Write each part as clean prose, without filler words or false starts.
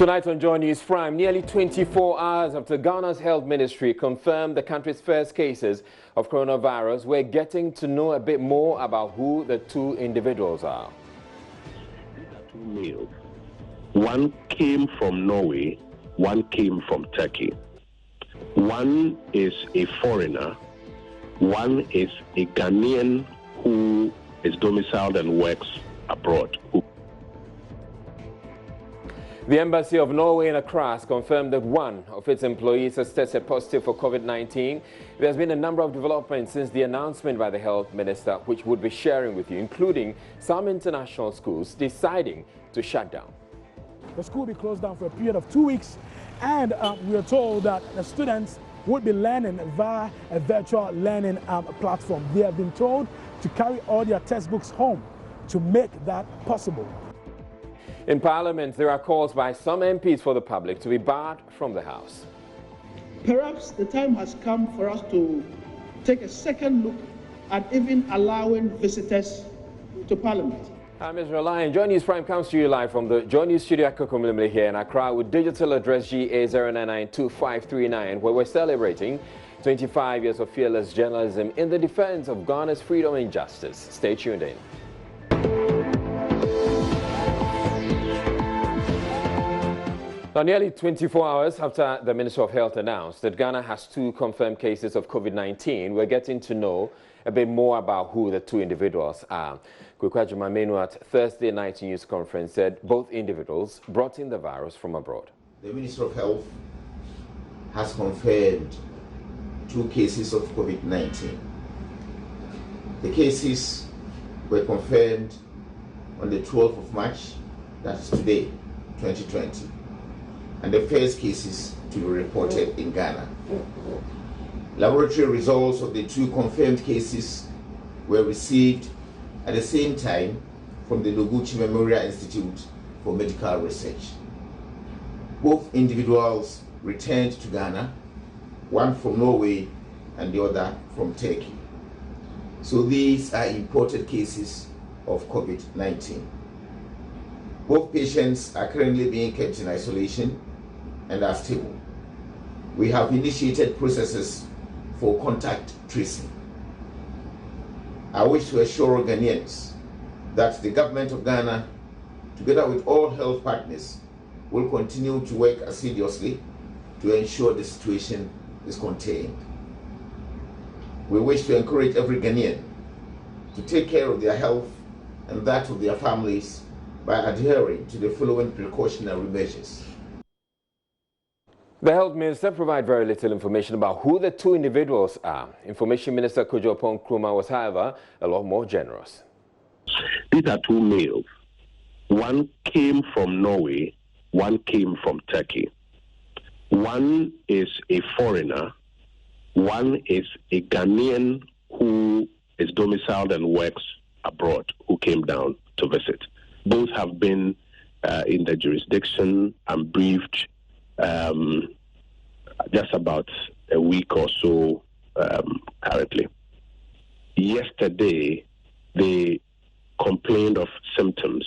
Tonight on Joy News Prime, nearly 24 hours after Ghana's health ministry confirmed the country's first cases of coronavirus, we're getting to know a bit more about who the two individuals are. These are two males. One came from Norway, one came from Turkey. One is a foreigner, one is a Ghanaian who is domiciled and works abroad. The Embassy of Norway in Accra has confirmed that one of its employees has tested positive for COVID-19. There's been a number of developments since the announcement by the health minister, which we'll be sharing with you, including some international schools deciding to shut down. The school will be closed down for a period of 2 weeks, and we are told that the students would be learning via a virtual learning platform. They have been told to carry all their textbooks home to make that possible. In Parliament, there are calls by some MPs for the public to be barred from the House. Perhaps the time has come for us to take a second look at even allowing visitors to Parliament. I'm Israel Lyon. Joy News Prime comes to you live from the Joy News studio at Kokomlimle here in Accra with digital address GA0992539, where we're celebrating 25 years of fearless journalism in the defense of Ghana's freedom and justice. Stay tuned in. Now, nearly 24 hours after the Minister of Health announced that Ghana has 2 confirmed cases of COVID-19, we're getting to know a bit more about who the 2 individuals are. Kwekwaji Mamenu at Thursday night news conference said both individuals brought in the virus from abroad. The Minister of Health has confirmed 2 cases of COVID-19. The cases were confirmed on the 12th of March, that's today, 2020. And the first cases to be reported in Ghana. Laboratory results of the 2 confirmed cases were received at the same time from the Noguchi Memorial Institute for Medical Research. Both individuals returned to Ghana, one from Norway and the other from Turkey. So these are imported cases of COVID-19. Both patients are currently being kept in isolation and are stable. We have initiated processes for contact tracing. I wish to assure Ghanaians that the government of Ghana, together with all health partners, will continue to work assiduously to ensure the situation is contained. We wish to encourage every Ghanaian to take care of their health and that of their families by adhering to the following precautionary measures. The health minister provided very little information about who the 2 individuals are. Information Minister Kojo Nkrumah was, however, a lot more generous. These are 2 males. One came from Norway, one came from Turkey. One is a foreigner, one is a Ghanaian who is domiciled and works abroad, who came down to visit. Both have been in the jurisdiction and briefed just about a week or so currently. Yesterday, they complained of symptoms.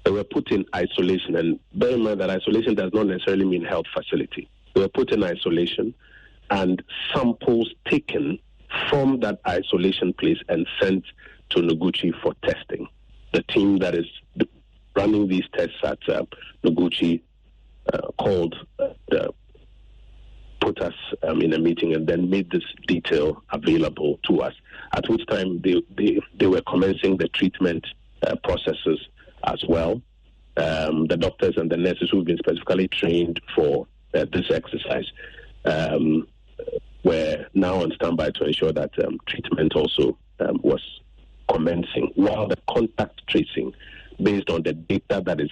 They were put in isolation, and bear in mind that isolation does not necessarily mean health facility. They were put in isolation and samples taken from that isolation place and sent to Noguchi for testing. The team that is running these tests at Noguchi put us in a meeting and then made this detail available to us, at which time they were commencing the treatment processes as well. The doctors and the nurses who've been specifically trained for this exercise were now on standby to ensure that treatment also was commencing, while the contact tracing, based on the data that is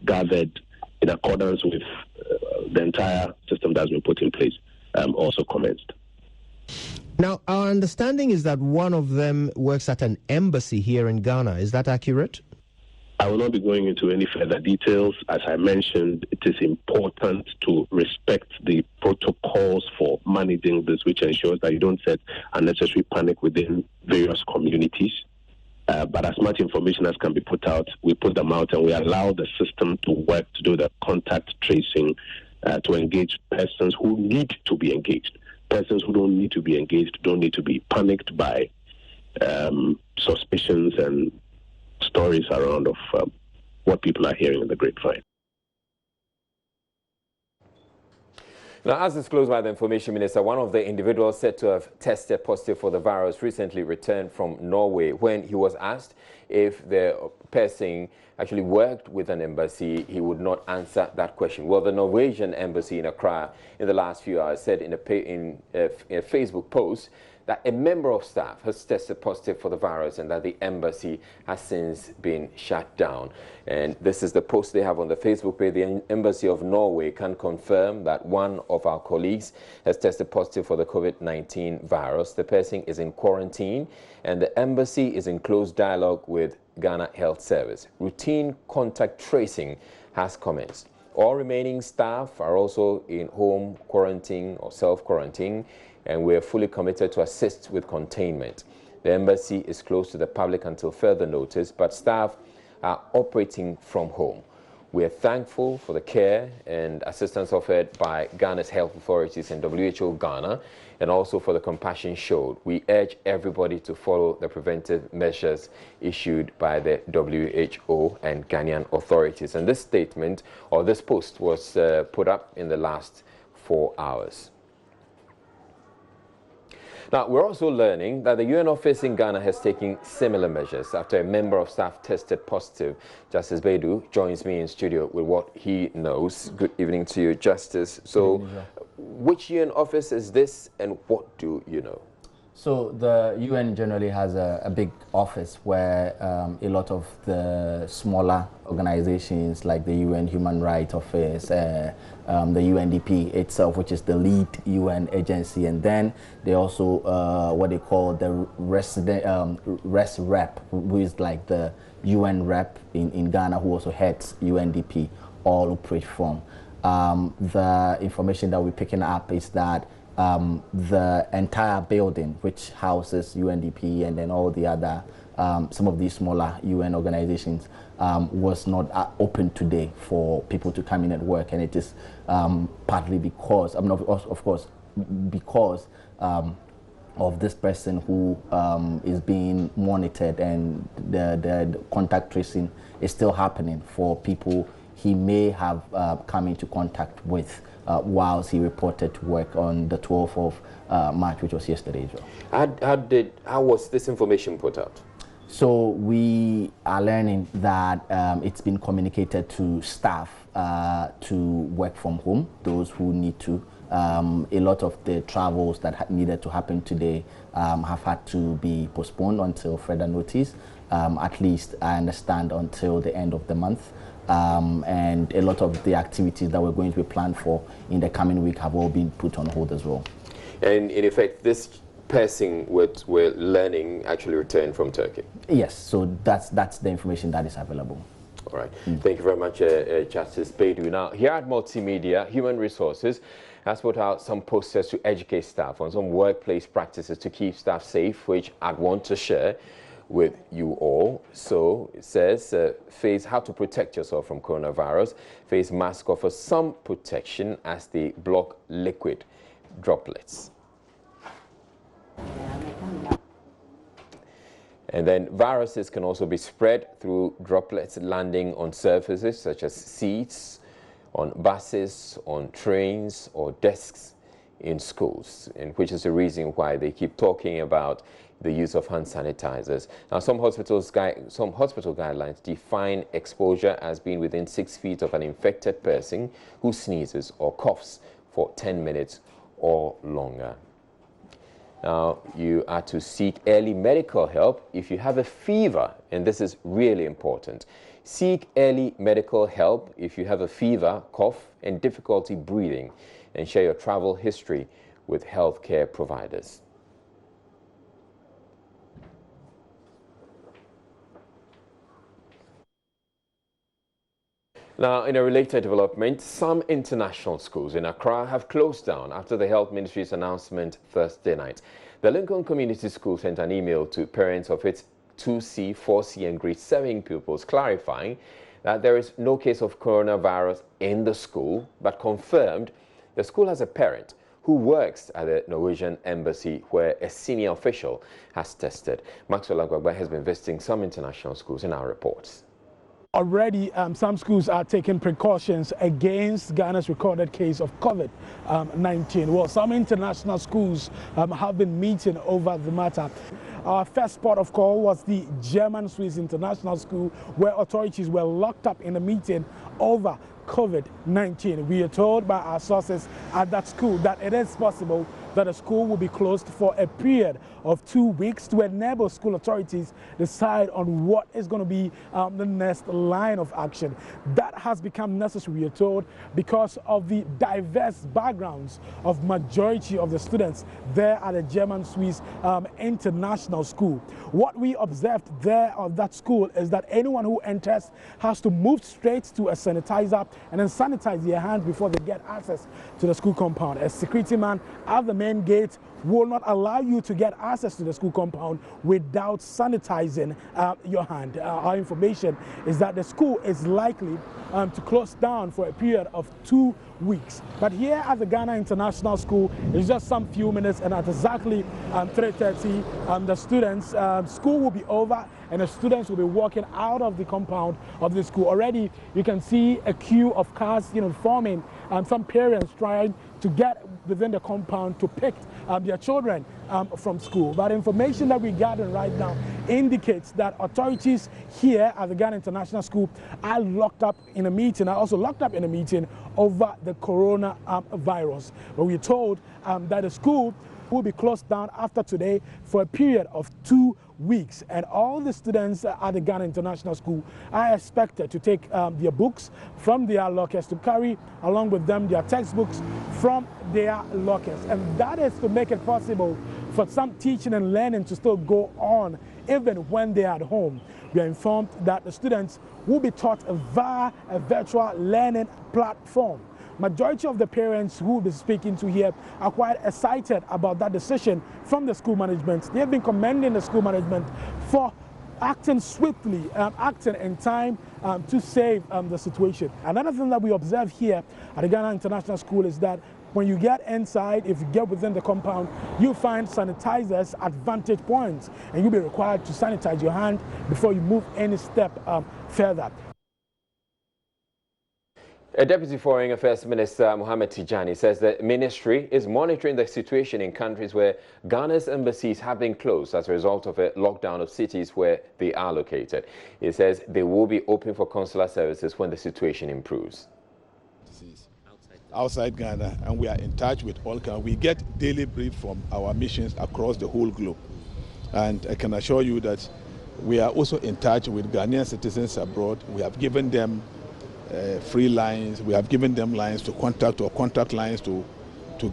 gathered in accordance with the entire system that's been put in place, also commenced. Now, our understanding is that one of them works at an embassy here in Ghana. Is that accurate? I will not be going into any further details. As I mentioned, it is important to respect the protocols for managing this, which ensures that you don't set unnecessary panic within various communities. But as much information as can be put out, we put them out, and we allow the system to work to do the contact tracing to engage persons who need to be engaged. Persons who don't need to be engaged don't need to be panicked by suspicions and stories around of what people are hearing in the grapevine. Now, as disclosed by the Information Minister, one of the individuals said to have tested positive for the virus recently returned from Norway. When he was asked if the person actually worked with an embassy, he would not answer that question. Well, the Norwegian embassy in Accra in the last few hours said in a Facebook post that a member of staff has tested positive for the virus and that the embassy has since been shut down. And this is the post they have on the Facebook page. The Embassy of Norway can confirm that one of our colleagues has tested positive for the COVID-19 virus. The person is in quarantine and the embassy is in close dialogue with Ghana Health Service. Routine contact tracing has commenced. All remaining staff are also in home quarantine or self-quarantine, and we're fully committed to assist with containment. The embassy is closed to the public until further notice, but staff are operating from home. We're thankful for the care and assistance offered by Ghana's health authorities and WHO Ghana, and also for the compassion showed. We urge everybody to follow the preventive measures issued by the WHO and Ghanaian authorities. And this statement, or this post, was put up in the last 4 hours. Now, we're also learning that the UN office in Ghana has taken similar measures after a member of staff tested positive. Justice Baidu joins me in studio with what he knows. Good evening to you, Justice. So, which UN office is this and what do you know? So the UN generally has a big office where a lot of the smaller organizations like the UN Human Rights Office, the UNDP itself, which is the lead UN agency, and then they also what they call the res rep, who is like the UN rep in Ghana, who also heads UNDP, all operate from. The information that we're picking up is that the entire building, which houses UNDP and then all the other, some of these smaller UN organizations, was not open today for people to come in and work. And it is partly because, I mean, of course, because of this person who is being monitored, and the contact tracing is still happening for people he may have come into contact with whilst he reported to work on the 12th of March, which was yesterday as well. How was this information put out? So we are learning that it's been communicated to staff to work from home, those who need to. A lot of the travels that needed to happen today have had to be postponed until further notice, at least I understand until the end of the month. And a lot of the activities that we're going to be planned for in the coming week have all been put on hold as well. And in effect, this person we're learning actually returned from Turkey? Yes, so that's the information that is available. All right. Thank you very much, Justice Baidu. Now, here at Multimedia, Human Resources has put out some posters to educate staff on some workplace practices to keep staff safe, which I'd want to share with you all. So it says face how to protect yourself from coronavirus. Face mask offers some protection as they block liquid droplets. And then viruses can also be spread through droplets landing on surfaces such as seats, on buses, on trains, or desks in schools, and which is the reason why they keep talking about the use of hand sanitizers. Now, some hospital guidelines define exposure as being within 6 feet of an infected person who sneezes or coughs for 10 minutes or longer. Now, you are to seek early medical help if you have a fever, and this is really important. Seek early medical help if you have a fever, cough, and difficulty breathing, and share your travel history with healthcare providers. Now, in a related development, some international schools in Accra have closed down after the Health Ministry's announcement Thursday night. The Lincoln Community School sent an email to parents of its 2C, 4C and grade 7 pupils, clarifying that there is no case of coronavirus in the school, but confirmed the school has a parent who works at the Norwegian embassy where a senior official has tested. Maxwell Agbagba has been visiting some international schools in our reports. Already, some schools are taking precautions against Ghana's recorded case of COVID-19. Well, some international schools have been meeting over the matter. Our first port of call was the German Swiss International School, where authorities were locked up in a meeting over COVID-19. We are told by our sources at that school that it is possible that the school will be closed for a period of 2 weeks to enable school authorities decide on what is going to be the next line of action. That has become necessary, we are told, because of the diverse backgrounds of majority of the students there at the German Swiss International School. What we observed there of that school is that anyone who enters has to move straight to a sanitizer and then sanitize their hands before they get access to the school compound. A security man at the main gate will not allow you to get access to the school compound without sanitizing your hand. Our information is that the school is likely to close down for a period of 2 weeks. But here at the Ghana International School, it's just some few minutes, and at exactly 3:30, the students' school will be over and the students will be walking out of the compound of the school. Already, you can see a queue of cars, forming, some parents trying to get within the compound to pick their children from school. But information that we gather right now indicates that authorities here at the Ghana International School are locked up in a meeting, over the coronavirus. But we're told that the school will be closed down after today for a period of 2 weeks, and all the students at the Ghana International School are expected to take their books from their lockers, to carry along with them their textbooks from their lockers, and that is to make it possible for some teaching and learning to still go on even when they are at home. We are informed that the students will be taught via a virtual learning platform. Majority of the parents who will be speaking to here are quite excited about that decision from the school management. They have been commending the school management for acting swiftly, acting in time to save the situation. Another thing that we observe here at the Ghana International School is that when you get inside, if you get within the compound, you find sanitizers at vantage points, and you'll be required to sanitize your hand before you move any step further. A Deputy Foreign Affairs Minister, Mohamed Tijani, says the ministry is monitoring the situation in countries where Ghana's embassies have been closed as a result of a lockdown of cities where they are located. He says they will be open for consular services when the situation improves. Outside Ghana, and we are in touch with all Ghana. We get daily brief from our missions across the whole globe. And I can assure you that we are also in touch with Ghanaian citizens abroad. We have given them free lines. We have given them lines to contact, or contact lines to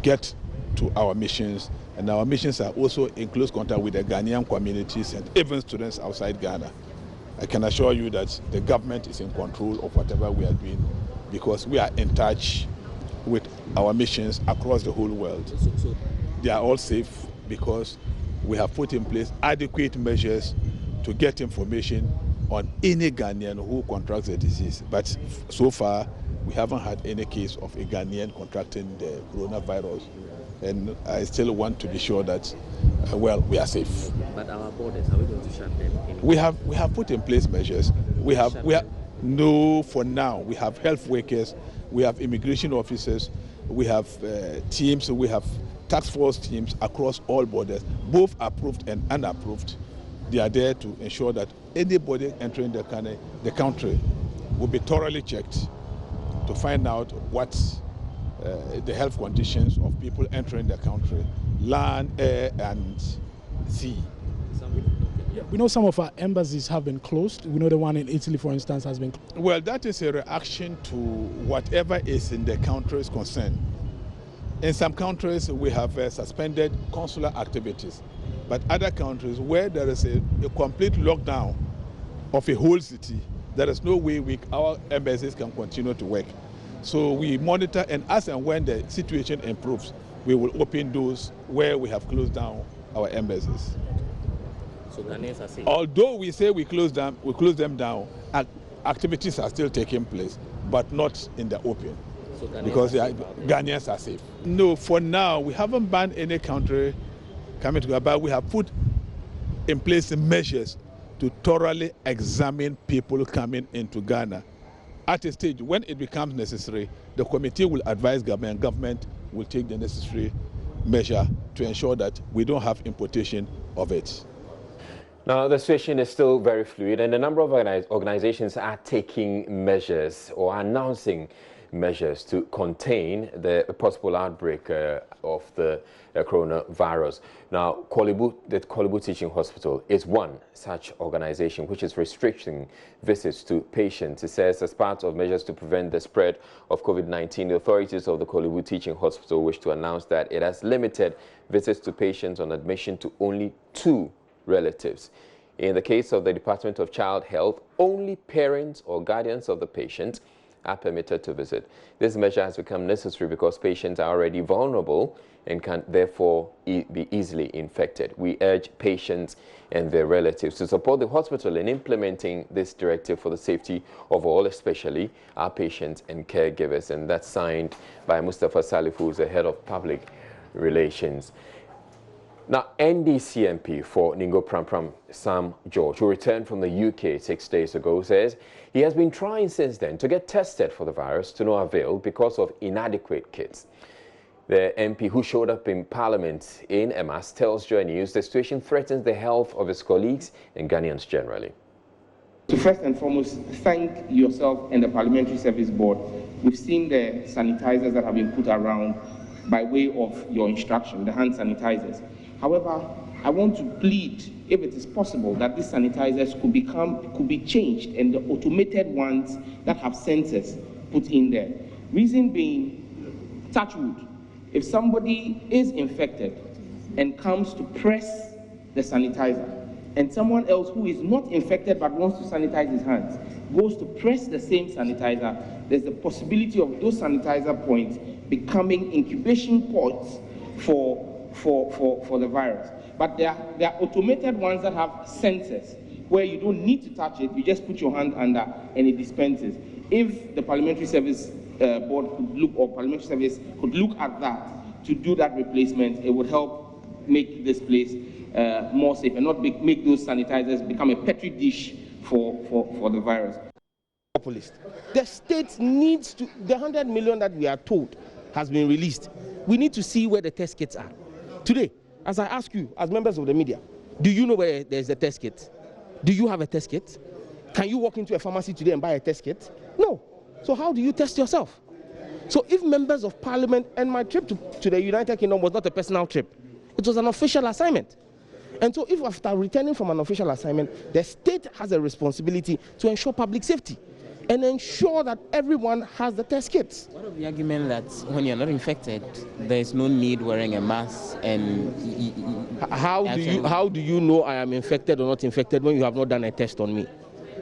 get to our missions. And our missions are also in close contact with the Ghanaian communities and even students outside Ghana. I can assure you that the government is in control of whatever we are doing, because we are in touch with our missions across the whole world. They are all safe because we have put in place adequate measures to get information on any Ghanaian who contracts the disease. But so far, we haven't had any case of a Ghanaian contracting the coronavirus. And I still want to be sure that, we are safe. But our borders, are we going to shut them? We have put in place measures. No, for now. We have health workers, we have immigration officers, we have teams, we have task force teams across all borders, both approved and unapproved. They are there to ensure that anybody entering the country will be thoroughly checked to find out what the health conditions of people entering the country, land, air, and sea. Yeah, we know some of our embassies have been closed. We know the one in Italy, for instance, has been closed. Well, that is a reaction to whatever is in the country's concern. In some countries, we have suspended consular activities. But other countries where there is a complete lockdown of a whole city, there is no way our embassies can continue to work. So we monitor, and as and when the situation improves, we will open those where we have closed down our embassies. So Ghanaians are safe. Although we say we close them down, activities are still taking place, but not in the open. So Because Ghanaians are safe. No, for now, we haven't banned any country coming together, but we have put in place measures to thoroughly examine people coming into Ghana. At a stage, when it becomes necessary, the committee will advise government, and government will take the necessary measure to ensure that we don't have importation of it. Now, the situation is still very fluid, and a number of organizations are taking measures or announcing measures to contain the possible outbreak of the coronavirus. Now, the Korle Bu Teaching Hospital is one such organization which is restricting visits to patients. It says as part of measures to prevent the spread of COVID-19, the authorities of the Korle Bu Teaching Hospital wish to announce that it has limited visits to patients on admission to only 2 relatives. In the case of the Department of Child Health, only parents or guardians of the patient are permitted to visit. This measure has become necessary because patients are already vulnerable and can therefore be easily infected. We urge patients and their relatives to support the hospital in implementing this directive for the safety of all, especially our patients and caregivers. And that's signed by Mustafa Salif, who's the head of public relations. Now, NDC MP for Ningo Prampram, Sam George, who returned from the UK 6 days ago, says he has been trying since then to get tested for the virus to no avail because of inadequate kits. The MP, who showed up in Parliament in Emas, tells Joy News the situation threatens the health of his colleagues and Ghanaians generally. To first and foremost, thank yourself and the Parliamentary Service Board. We've seen the sanitizers that have been put around by way of your instruction, the hand sanitizers. However, I want to plead, if it is possible, that these sanitizers could be changed and the automated ones that have sensors put in there. Reason being, touch wood, if somebody is infected and comes to press the sanitizer, and someone else who is not infected but wants to sanitize his hands goes to press the same sanitizer, there's the possibility of those sanitizer points becoming incubation pods for the virus. But there are automated ones that have sensors where you don't need to touch it, you just put your hand under and it dispenses. If the Parliamentary Service Board could look, or Parliamentary Service could look at that to do that replacement, it would help make this place more safe and not make those sanitizers become a petri dish for the virus. The state needs to, the 100 million that we are told has been released. We need to see where the test kits are. Today, as I ask you, as members of the media, do you know where there's a test kit? Do you have a test kit? Can you walk into a pharmacy today and buy a test kit? No. So how do you test yourself? So if members of Parliament, and my trip to the United Kingdom was not a personal trip, it was an official assignment. And so if after returning from an official assignment, the state has a responsibility to ensure public safety and ensure that everyone has the test kits. What of the argument that when you're not infected, there is no need wearing a mask? And how do you know I am infected or not infected when you have not done a test on me?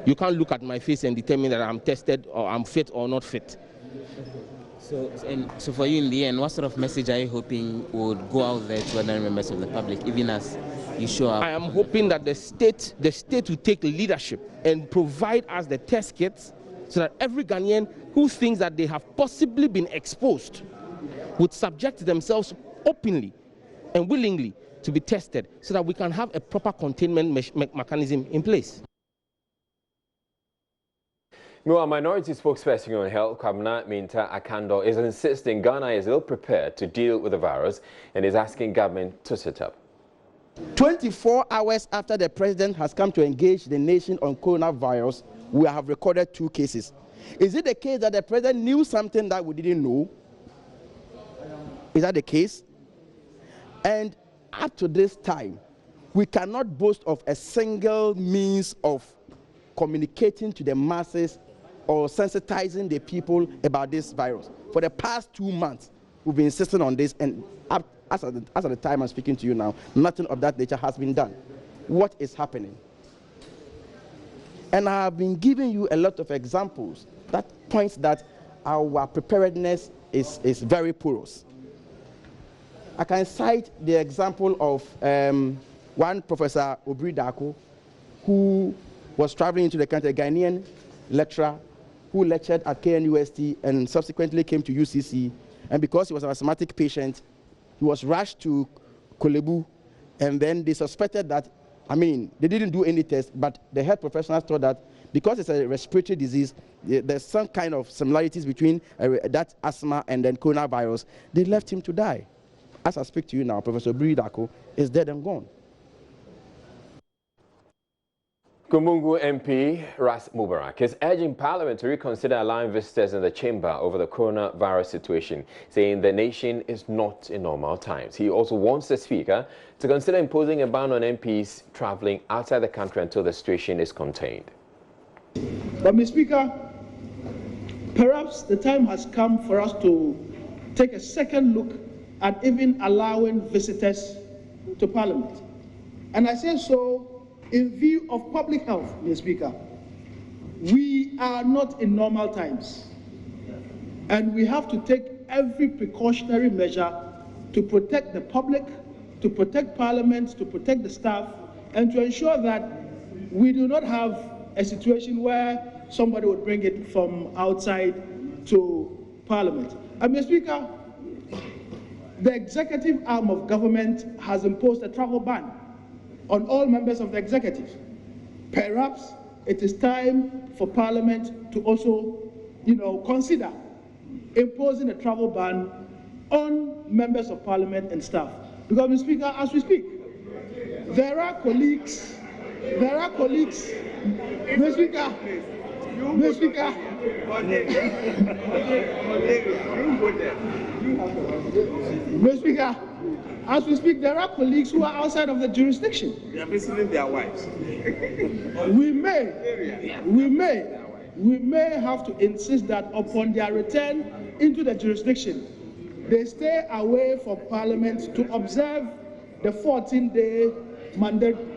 You can't look at my face and determine that I'm tested or I'm fit or not fit. So for you in the end, what sort of message are you hoping would go out there to other members of the public, even as you show up? I am hoping that the state will take leadership and provide us the test kits so that every Ghanaian who thinks that they have possibly been exposed would subject themselves openly and willingly to be tested so that we can have a proper containment mechanism in place. Meanwhile, minority spokesperson on health, Kwabena Minta Akando, is insisting Ghana is ill prepared to deal with the virus and is asking government to sit up. 24 hours after the president has come to engage the nation on coronavirus, we have recorded 2 cases. Is it the case that the president knew something that we didn't know? Is that the case? And up to this time, we cannot boast of a single means of communicating to the masses or sensitizing the people about this virus. For the past 2 months, we've been insisting on this, and as at the time I'm speaking to you now, nothing of that nature has been done. What is happening? And I have been giving you a lot of examples that points that our preparedness is very porous. I can cite the example of one Professor Obiri Dako, who was traveling into the country, a Ghanaian lecturer who lectured at KNUST and subsequently came to UCC. And because he was an asthmatic patient, he was rushed to Kolebu, and then they suspected that, they didn't do any test, but the health professionals thought that because it's a respiratory disease, there's some kind of similarities between that asthma and then coronavirus. They left him to die. As I speak to you now, Professor Obiri Dako is dead and gone. Kumungu MP Ras Mubarak is urging Parliament to reconsider allowing visitors in the chamber over the coronavirus situation, saying the nation is not in normal times. He also wants the Speaker to consider imposing a ban on MPs travelling outside the country until the situation is contained. But, Mr. Speaker, perhaps the time has come for us to take a second look at even allowing visitors to Parliament. And I say so in view of public health, Mr. Speaker. We are not in normal times, and we have to take every precautionary measure to protect the public, to protect Parliament, to protect the staff, and to ensure that we do not have a situation where somebody would bring it from outside to Parliament. And Mr. Speaker, the executive arm of government has imposed a travel ban on all members of the executive. Perhaps it is time for Parliament to also, consider imposing a travel ban on members of Parliament and staff. Because, Mr. Speaker, as we speak, there are colleagues, Mr. Speaker, Mr. Speaker, Mr. Speaker, as we speak, there are colleagues who are outside of the jurisdiction. They are visiting their wives. We may have to insist that upon their return into the jurisdiction, they stay away from Parliament to observe the 14-day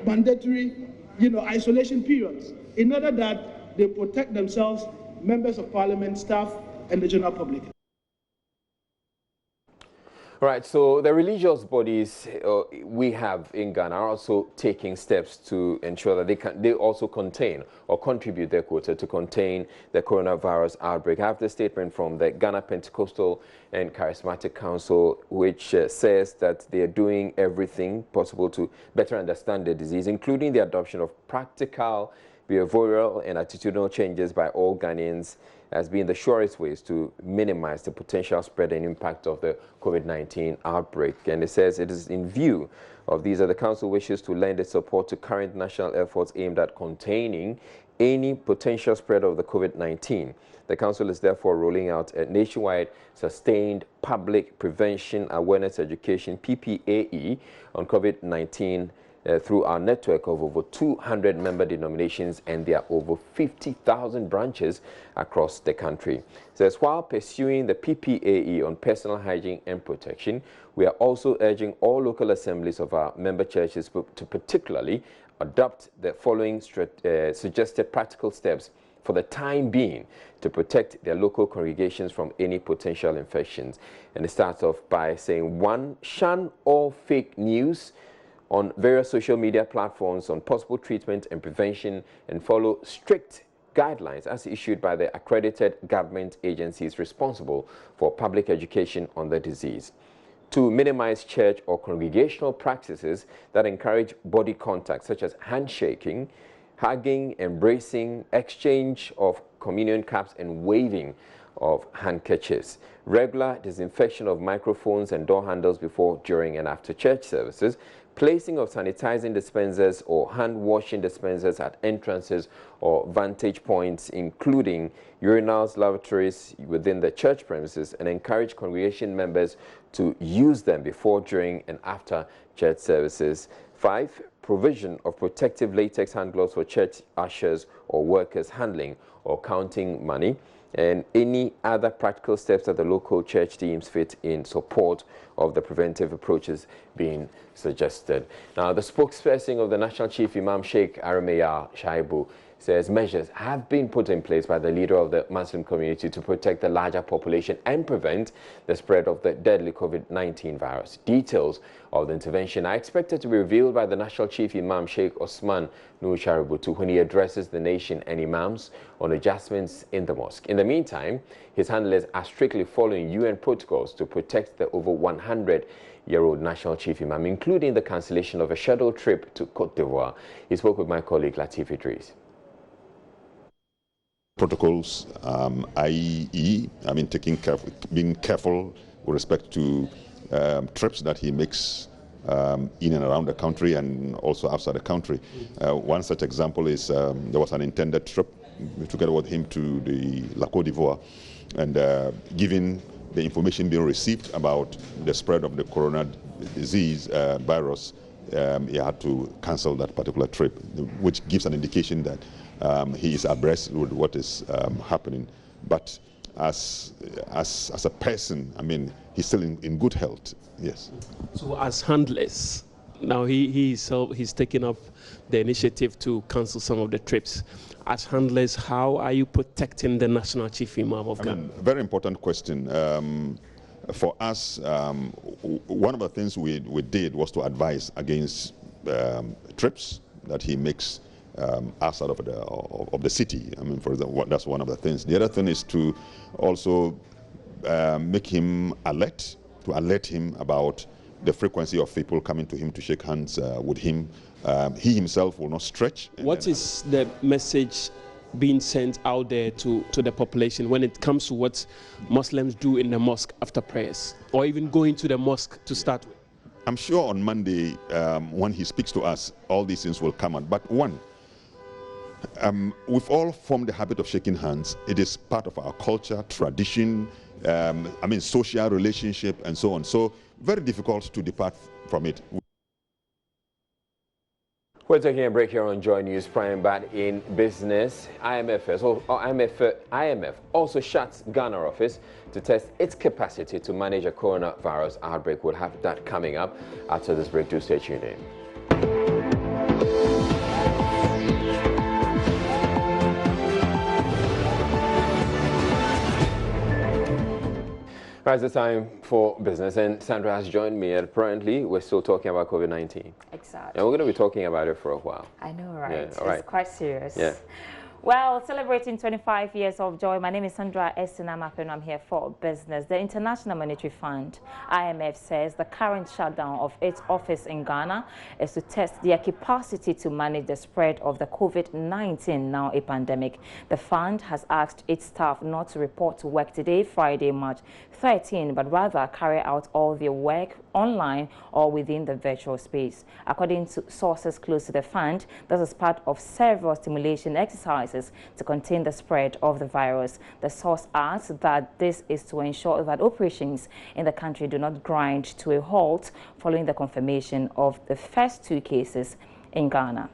mandatory, isolation periods, in order that they protect themselves, members of Parliament, staff, and the general public. All right, so the religious bodies we have in Ghana are also taking steps to ensure that they also contain or contribute their quota to contain the coronavirus outbreak. I have the statement from the Ghana Pentecostal and Charismatic Council, which says that they are doing everything possible to better understand the disease, including the adoption of practical behavioral and attitudinal changes by all Ghanaians as being the surest ways to minimize the potential spread and impact of the COVID-19 outbreak. And it says it is in view of these that the Council wishes to lend its support to current national efforts aimed at containing any potential spread of the COVID-19. The Council is therefore rolling out a nationwide sustained public prevention awareness education PPAE on COVID-19 through our network of over 200 member denominations, and there are over 50,000 branches across the country. So as while pursuing the PPAE on personal hygiene and protection, we are also urging all local assemblies of our member churches to particularly adopt the following suggested practical steps for the time being to protect their local congregations from any potential infections. And it starts off by saying, 1, shun all fake news on various social media platforms on possible treatment and prevention, and follow strict guidelines as issued by the accredited government agencies responsible for public education on the disease. 2, minimize church or congregational practices that encourage body contact, such as handshaking, hugging, embracing, exchange of communion cups, and waving of handkerchiefs. Regular disinfection of microphones and door handles before, during, and after church services. Placing of sanitizing dispensers or hand washing dispensers at entrances or vantage points, including urinals, lavatories within the church premises, and encourage congregation members to use them before, during, and after church services. 5, provision of protective latex hand gloves for church ushers or workers handling or counting money, and any other practical steps that the local church deems fit in support of the preventive approaches being suggested. Now, the spokesperson of the National Chief Imam, Sheikh Arameya Shaibu, says measures have been put in place by the leader of the Muslim community to protect the larger population and prevent the spread of the deadly COVID-19 virus. Details of the intervention are expected to be revealed by the National Chief Imam Sheikh Osman Nur Shaributu when he addresses the nation and imams on adjustments in the mosque. In the meantime, his handlers are strictly following UN protocols to protect the over 100-year-old National Chief Imam, including the cancellation of a scheduled trip to Côte d'Ivoire. He spoke with my colleague Latif Idris. Protocols, i.e., being careful with respect to trips that he makes in and around the country and also outside the country. One such example is there was an intended trip together with him to La Côte d'Ivoire, and given the information being received about the spread of the corona disease virus, he had to cancel that particular trip, which gives an indication that he is abreast with what is happening. But as a person, I mean, he's still in good health. Yes. So as handlers, now he's taken up the initiative to cancel some of the trips. As handlers, how are you protecting the National Chief Imam of Ghana? Very important question. For us, one of the things we did was to advise against trips that he makes outside of the city. I mean, for example, that's one of the things. The other thing is to also make him alert, to alert him about the frequency of people coming to him to shake hands with him. He himself will not stretch. What is the message being sent out there to the population when it comes to what Muslims do in the mosque after prayers, or even going to the mosque to start with? I'm sure on Monday, when he speaks to us, all these things will come out. But one, we've all formed the habit of shaking hands. It is part of our culture, tradition, social relationship, and so on. So very difficult to depart from it. We're taking a break here on Joy News Prime, but in business, IMF also shuts Ghana office to test its capacity to manage a coronavirus outbreak. We'll have that coming up after this break. Do stay tuned in. Right, it's time for business, and Sandra has joined me. Apparently, we're still talking about COVID-19. Exactly. And we're going to be talking about it for a while. I know, right? Yeah, all right. It's quite serious. Yeah. Well, celebrating 25 years of joy, my name is Sandra Esinamapeno, and I'm here for business. The International Monetary Fund, IMF, says the current shutdown of its office in Ghana is to test their capacity to manage the spread of the COVID-19, now a pandemic. The fund has asked its staff not to report to work today, Friday, March 13, but rather carry out all their work online or within the virtual space. According to sources close to the fund, this is part of several stimulation exercises to contain the spread of the virus. The source adds that this is to ensure that operations in the country do not grind to a halt following the confirmation of the first 2 cases in Ghana.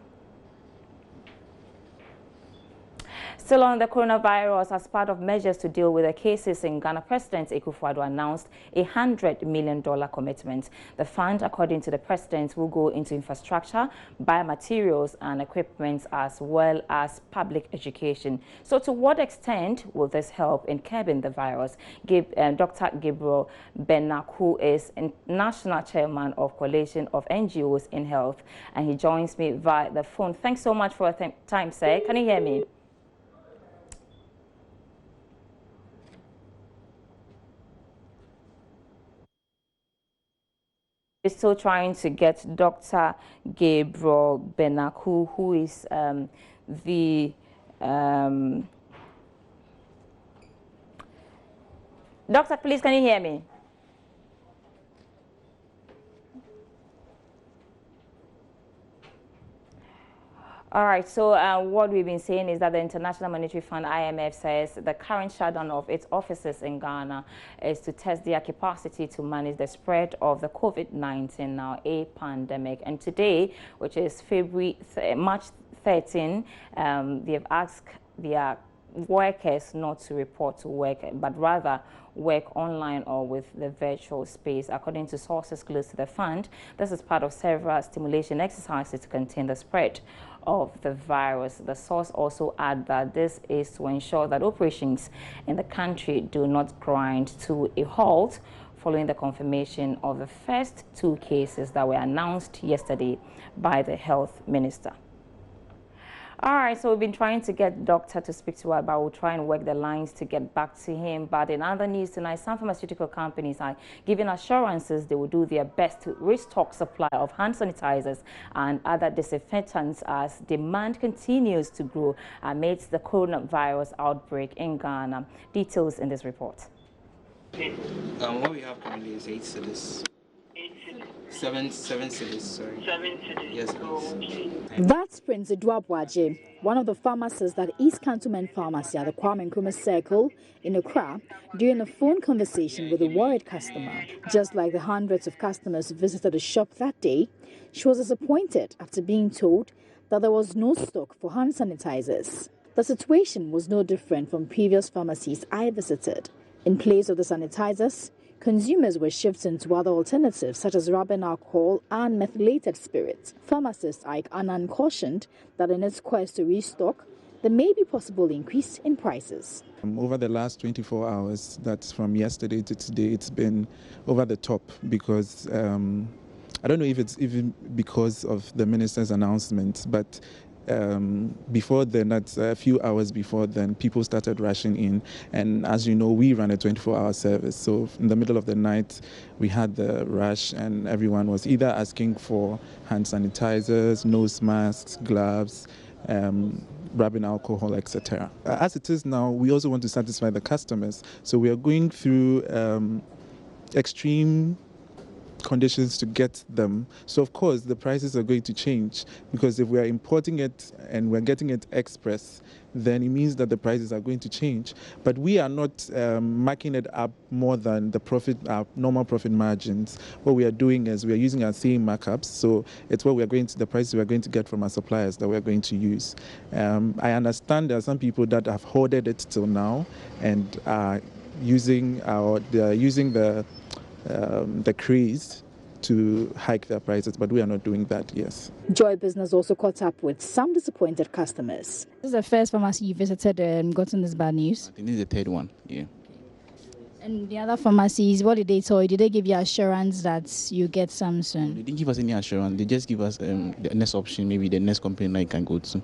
Still on the coronavirus, as part of measures to deal with the cases in Ghana, President Akufo-Addo announced a $100 million commitment. The fund, according to the president, will go into infrastructure, biomaterials and equipment, as well as public education. So to what extent will this help in curbing the virus? Dr. Gabriel Benak, who is national chairman of Coalition of NGOs in Health, and he joins me via the phone. Thanks so much for your time, sir. Can you hear me? We're still trying to get Dr. Gabriel Benak, who is Doctor, please, can you hear me? All right, so what we've been saying is that the International Monetary Fund, IMF, says the current shutdown of its offices in Ghana is to test their capacity to manage the spread of the COVID-19, now a pandemic. And today, which is March 13, they've asked their workers not to report to work, but rather work online or with the virtual space. According to sources close to the fund, this is part of several stimulation exercises to contain the spread of the virus. The source also adds that this is to ensure that operations in the country do not grind to a halt following the confirmation of the first 2 cases that were announced yesterday by the health minister. All right, so we've been trying to get the doctor to speak to us, but we'll try and work the lines to get back to him. But in other news tonight, some pharmaceutical companies are giving assurances they will do their best to restock supply of hand sanitizers and other disinfectants as demand continues to grow amidst the coronavirus outbreak in Ghana. Details in this report. What we have currently is 8 cedis. 7 cedis, sorry. 7 cedis. Yes, please. That's Prince Eduabwaje, one of the pharmacists at East Cantonment Pharmacy at the Kwame Nkrumah Circle in Accra, during a phone conversation with a worried customer. Just like the hundreds of customers who visited the shop that day, she was disappointed after being told that there was no stock for hand sanitizers. The situation was no different from previous pharmacies I visited. In place of the sanitizers, consumers were shifting to other alternatives such as rubbing alcohol and methylated spirits. Pharmacist Ike Annan cautioned that in its quest to restock, there may be possible increase in prices. Over the last 24 hours, that's from yesterday to today, it's been over the top because I don't know if it's even because of the minister's announcement, but before then, that's a few hours before then, people started rushing in. And as you know, we run a 24-hour service. So in the middle of the night, we had the rush and everyone was either asking for hand sanitizers, nose masks, gloves, rubbing alcohol, etc. As it is now, we also want to satisfy the customers. So we are going through extreme conditions to get them. So of course the prices are going to change, because if we are importing it and we're getting it express, then it means that the prices are going to change. But we are not marking it up more than the profit, our normal profit margins. What we are doing is we are using our same markups, so it's what we are going to, the prices we are going to get from our suppliers that we are going to use. I understand there are some people that have hoarded it till now and are using the craze to hike their prices, but we are not doing that, yes. Joy Business also caught up with some disappointed customers. This is the first pharmacy you visited and gotten this bad news? I think this is the 3rd one, yeah. And the other pharmacies, what did they tell you? Did they give you assurance that you get some soon? They didn't give us any assurance. They just give us the next option, maybe the next company that you can go to.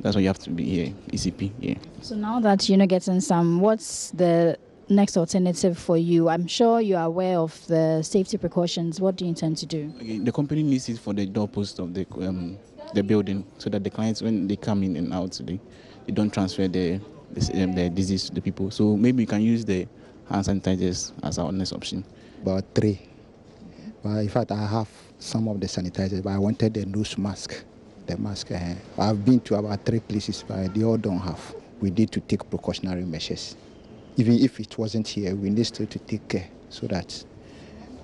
That's why you have to be here, ECP, yeah. So now that you're not getting some, what's the next alternative for you? I'm sure you are aware of the safety precautions. What do you intend to do? Okay, the company needs it for the doorpost of the building, so that the clients, when they come in and out, they don't transfer the disease to the people. So maybe you can use the hand sanitizers as our next option. About 3. But in fact, I have some of the sanitizers, but I wanted the nose mask. The mask. I've been to about 3 places, but they all don't have. We need to take precautionary measures. Even if it wasn't here, we need still to take care so that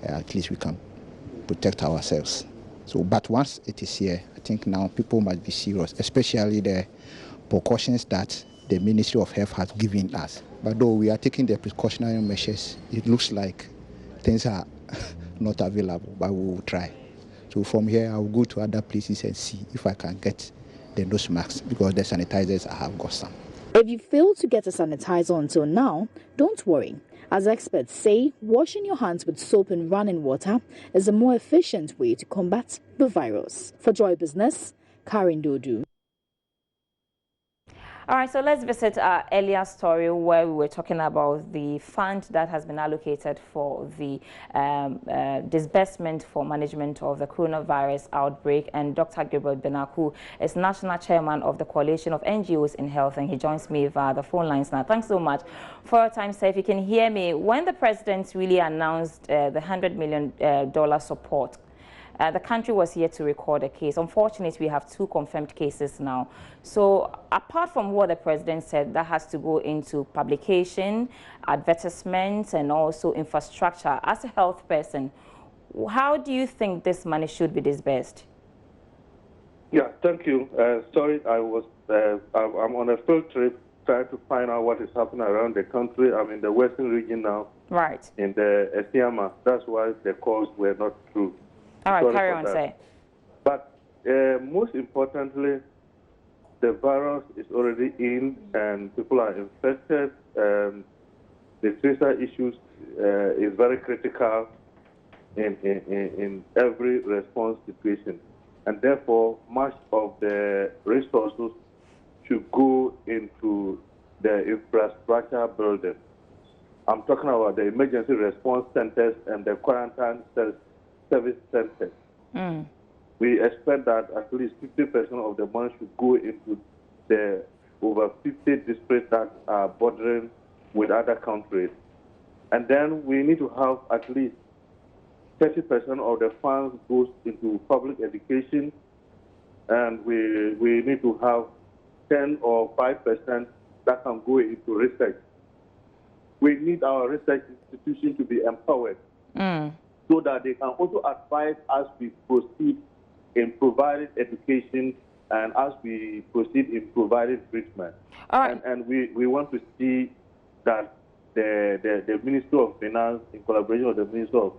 at least we can protect ourselves. So, but once it is here, I think now people must be serious, especially the precautions that the Ministry of Health has given us. But though we are taking the precautionary measures, it looks like things are not available, but we will try. So from here, I will go to other places and see if I can get the nose masks, because the sanitizers, I have got some. If you failed to get a sanitizer until now, don't worry. As experts say, washing your hands with soap and running water is a more efficient way to combat the virus. For Joy Business, Karen Dodu. All right, so let's visit our earlier story where we were talking about the fund that has been allocated for the disbursement for management of the coronavirus outbreak. And Dr. Gabriel Benaku is national chairman of the Coalition of NGOs in Health, and he joins me via the phone lines now. Thanks so much for your time, sir. If you can hear me, when the president really announced the $100 million support, the country was here to record a case. Unfortunately, we have 2 confirmed cases now. So apart from what the president said, that has to go into publication, advertisements, and also infrastructure. As a health person, how do you think this money should be disbursed? Yeah, thank you. Sorry, I'm on a field trip trying to find out what is happening around the country. I'm in the western region now. Right. In the Esiama. That's why the calls were not true. All right, Sorry carry for on, that. say. But most importantly, the virus is already in and people are infected. The tracer issues is very critical in every response situation. And therefore, much of the resources should go into the infrastructure building. I'm talking about the emergency response centers and the quarantine service centers. We expect that at least 50% of the money should go into the over 50 districts that are bordering with other countries. And then we need to have at least 30% of the funds goes into public education, and we need to have 10 or 5% that can go into research. We need our research institution to be empowered so that they can also advise as we proceed in providing education and as we proceed in providing treatment. And we want to see that the Ministry of Finance, in collaboration with the Ministry of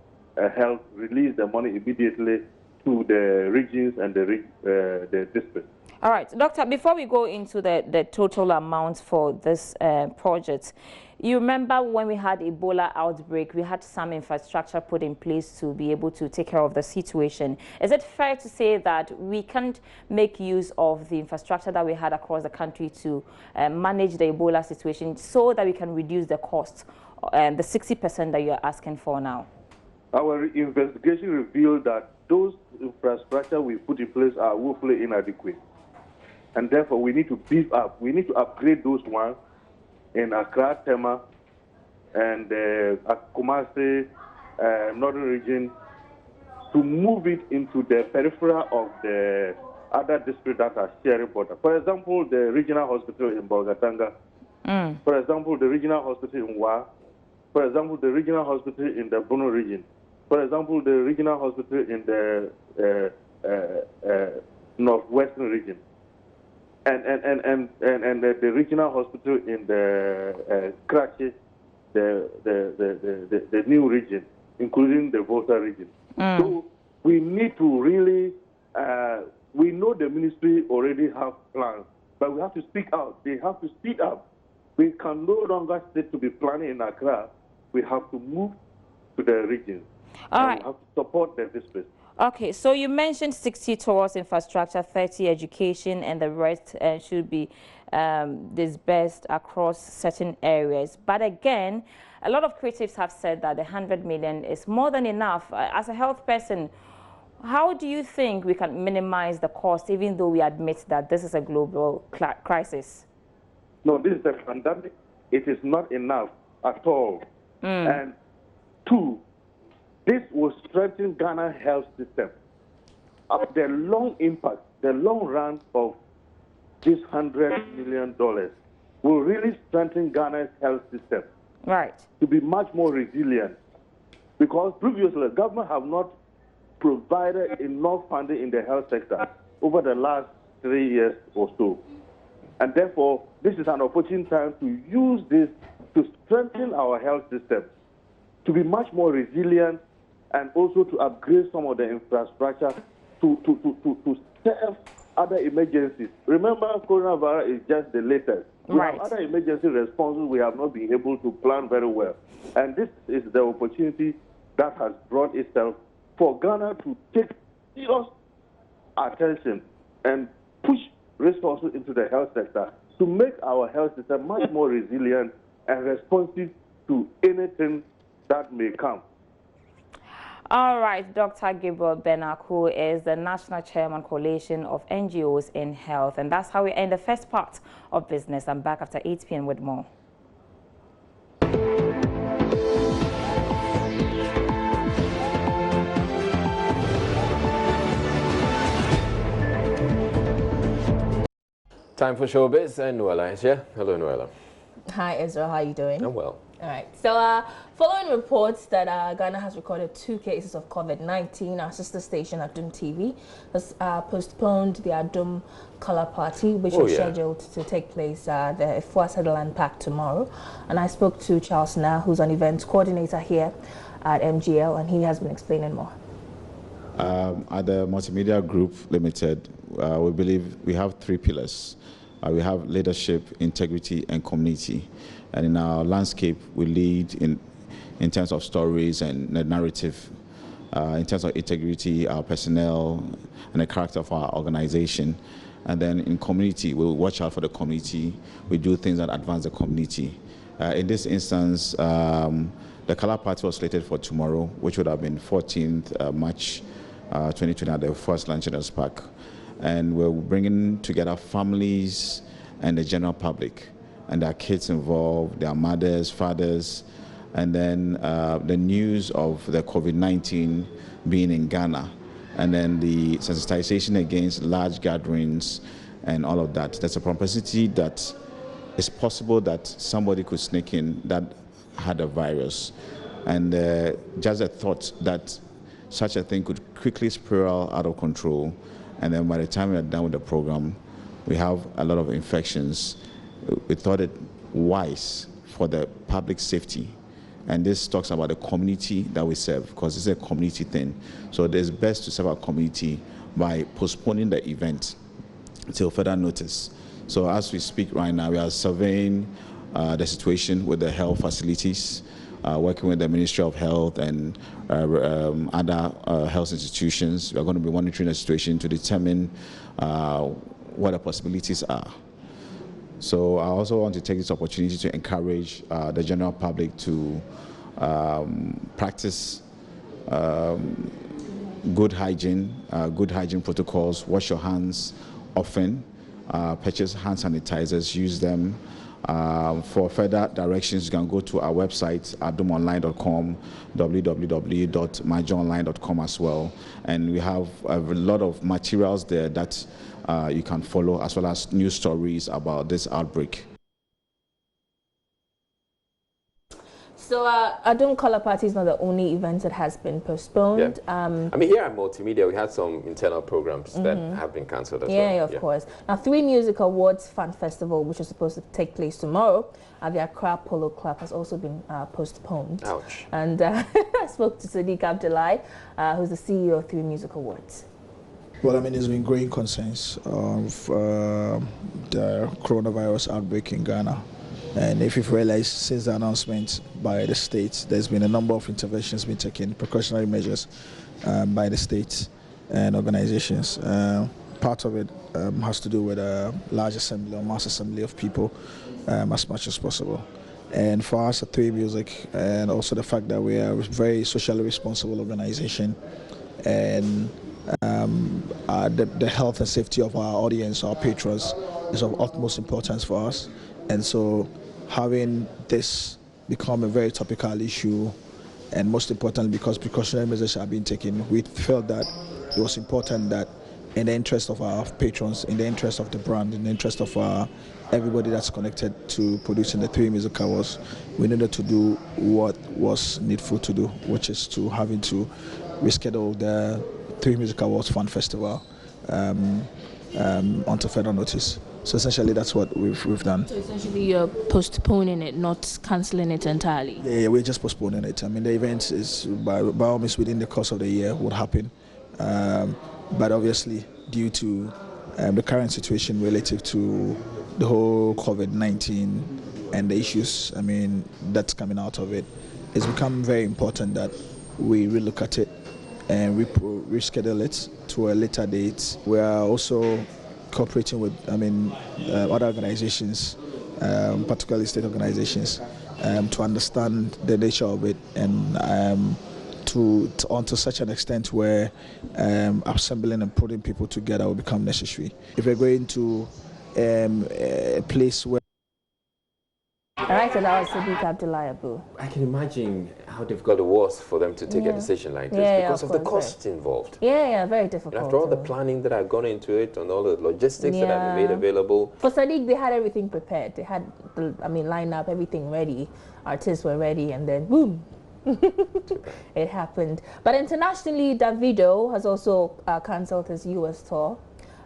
Health, release the money immediately to the regions and the districts. All right, Doctor, before we go into the total amount for this project, you remember when we had Ebola outbreak, we had some infrastructure put in place to be able to take care of the situation. Is it fair to say that we can't make use of the infrastructure that we had across the country to manage the Ebola situation so that we can reduce the cost, the 60% that you're asking for now? Our investigation revealed that those infrastructure we put in place are woefully inadequate. And therefore, we need to beef up. We need to upgrade those ones in Accra, Tema, and Kumasi, northern region, to move it into the peripheral of the other districts that are sharing border. For example, the regional hospital in Bolgatanga. For example, the regional hospital in Wa. For example, the regional hospital in the Bono region. For example, the regional hospital in the northwestern region. And the regional hospital in the Karachi, the new region, including the Volta region. So we need to really, we know the ministry already have plans, but we have to speak out. They have to speak up. We can no longer sit to be planning in Accra. We have to move to the regions. All right. We have to support the districts. Okay, so you mentioned 60 towards infrastructure, 30 education, and the rest should be dispersed across certain areas. But again, a lot of critics have said that the 100 million is more than enough. As a health person, how do you think we can minimize the cost, even though we admit that this is a global crisis? No, this is a pandemic. It is not enough at all. And two, this will strengthen Ghana's health system. The long impact, the long run of this $100 million will really strengthen Ghana's health system. Right. To be much more resilient. Because previously, the government have not provided enough funding in the health sector over the last 3 years or so. And therefore, this is an opportune time to use this to strengthen our health system, to be much more resilient, and also to upgrade some of the infrastructure to serve other emergencies. Remember, coronavirus is just the latest. We have other emergency responses we have not been able to plan very well. And this is the opportunity that has brought itself for Ghana to take serious attention and push resources into the health sector to make our health system much more resilient and responsive to anything that may come. All right, Dr. Gabriel Benak, who is the National Chairman Coalition of NGOs in Health. And that's how we end the first part of business. I'm back after 8 p.m. with more. Time for showbiz, and Noella is here. Hello, Noella. Hi, Ezra. How are you doing? I'm well. All right. So, following reports that Ghana has recorded 2 cases of COVID-19, our sister station, Adum TV, has postponed the Adum Color Party, which was scheduled to take place at the Ifua Sutherland Park tomorrow. And I spoke to Charles Na, who's an events coordinator here at MGL, and he has been explaining more. At the Multimedia Group Limited, we believe we have 3 pillars. We have leadership, integrity, and community. And in our landscape, we lead in terms of stories and the narrative. In terms of integrity, our personnel, and the character of our organization. And then in community, we watch out for the community. We do things that advance the community. In this instance, the Color Party was slated for tomorrow, which would have been 14th March 2020 at the first Lunch Park. And we're bringing together families and the general public, and their kids involved, their mothers, fathers, and then the news of the COVID-19 being in Ghana, and then the sensitization against large gatherings and all of that. There's a propensity that it's possible that somebody could sneak in that had a virus, and just a thought that such a thing could quickly spiral out of control. And then by the time we are done with the program, we have a lot of infections. We thought it wise for the public safety. And this talks about the community that we serve, because it's a community thing. So it is best to serve our community by postponing the event until further notice. So as we speak right now, we are surveying the situation with the health facilities, working with the Ministry of Health and other health institutions. We are going to be monitoring the situation to determine what the possibilities are. So I also want to take this opportunity to encourage the general public to practice good hygiene protocols, wash your hands often, purchase hand sanitizers, use them. For further directions, you can go to our website, adumonline.com, www.myjoonline.com as well. And we have a lot of materials there that you can follow, as well as news stories about this outbreak. So Adum Color Party is not the only event that has been postponed. I mean, here at Multimedia, we had some internal programs that have been cancelled as well. Yeah, of course. Now, 3 Music Awards Fan Festival, which is supposed to take place tomorrow at the Accra Polo Club, has also been postponed. Ouch. And I spoke to Sadiq Abdullahi, who's the CEO of 3 Music Awards. Well, I mean, there's been growing concerns of the coronavirus outbreak in Ghana. And if you've realized, since the announcement by the states, there's been a number of interventions being taken, precautionary measures by the states and organizations. Part of it has to do with a large assembly or mass assembly of people as much as possible. And for us at 3 Music, and also the fact that we are a very socially responsible organization, and the health and safety of our audience, our patrons, is of utmost importance for us. And so having this become a very topical issue, and most importantly because precautionary measures are being taken, we felt that it was important that in the interest of our patrons, in the interest of the brand, in the interest of everybody that's connected to producing the 3 Music Awards, we needed to do what was needful to do, which is to having to reschedule the 3 Music Awards Fan Festival onto further notice. So essentially, that's what we've done. So essentially, you're postponing it, not cancelling it entirely. Yeah, we're just postponing it. I mean, the event is by all means within the course of the year would happen, but obviously due to the current situation relative to the whole COVID-19 and the issues, I mean, that's coming out of it, it's become very important that we relook at it and reschedule it to a later date. We are also cooperating with, other organizations, particularly state organizations, to understand the nature of it, and onto such an extent where assembling and putting people together will become necessary. If we're going to a place where... All right, so that was Sadiq Abdullahi Abu. I can imagine how how difficult it was for them to take a decision like this because of the costs involved. Yeah, very difficult. And after all the planning that had gone into it and all the logistics that have been made available. For Sadiq, they had everything prepared. They had, line up, everything ready. Artists were ready, and then boom. It happened. But internationally, Davido has also cancelled his US tour.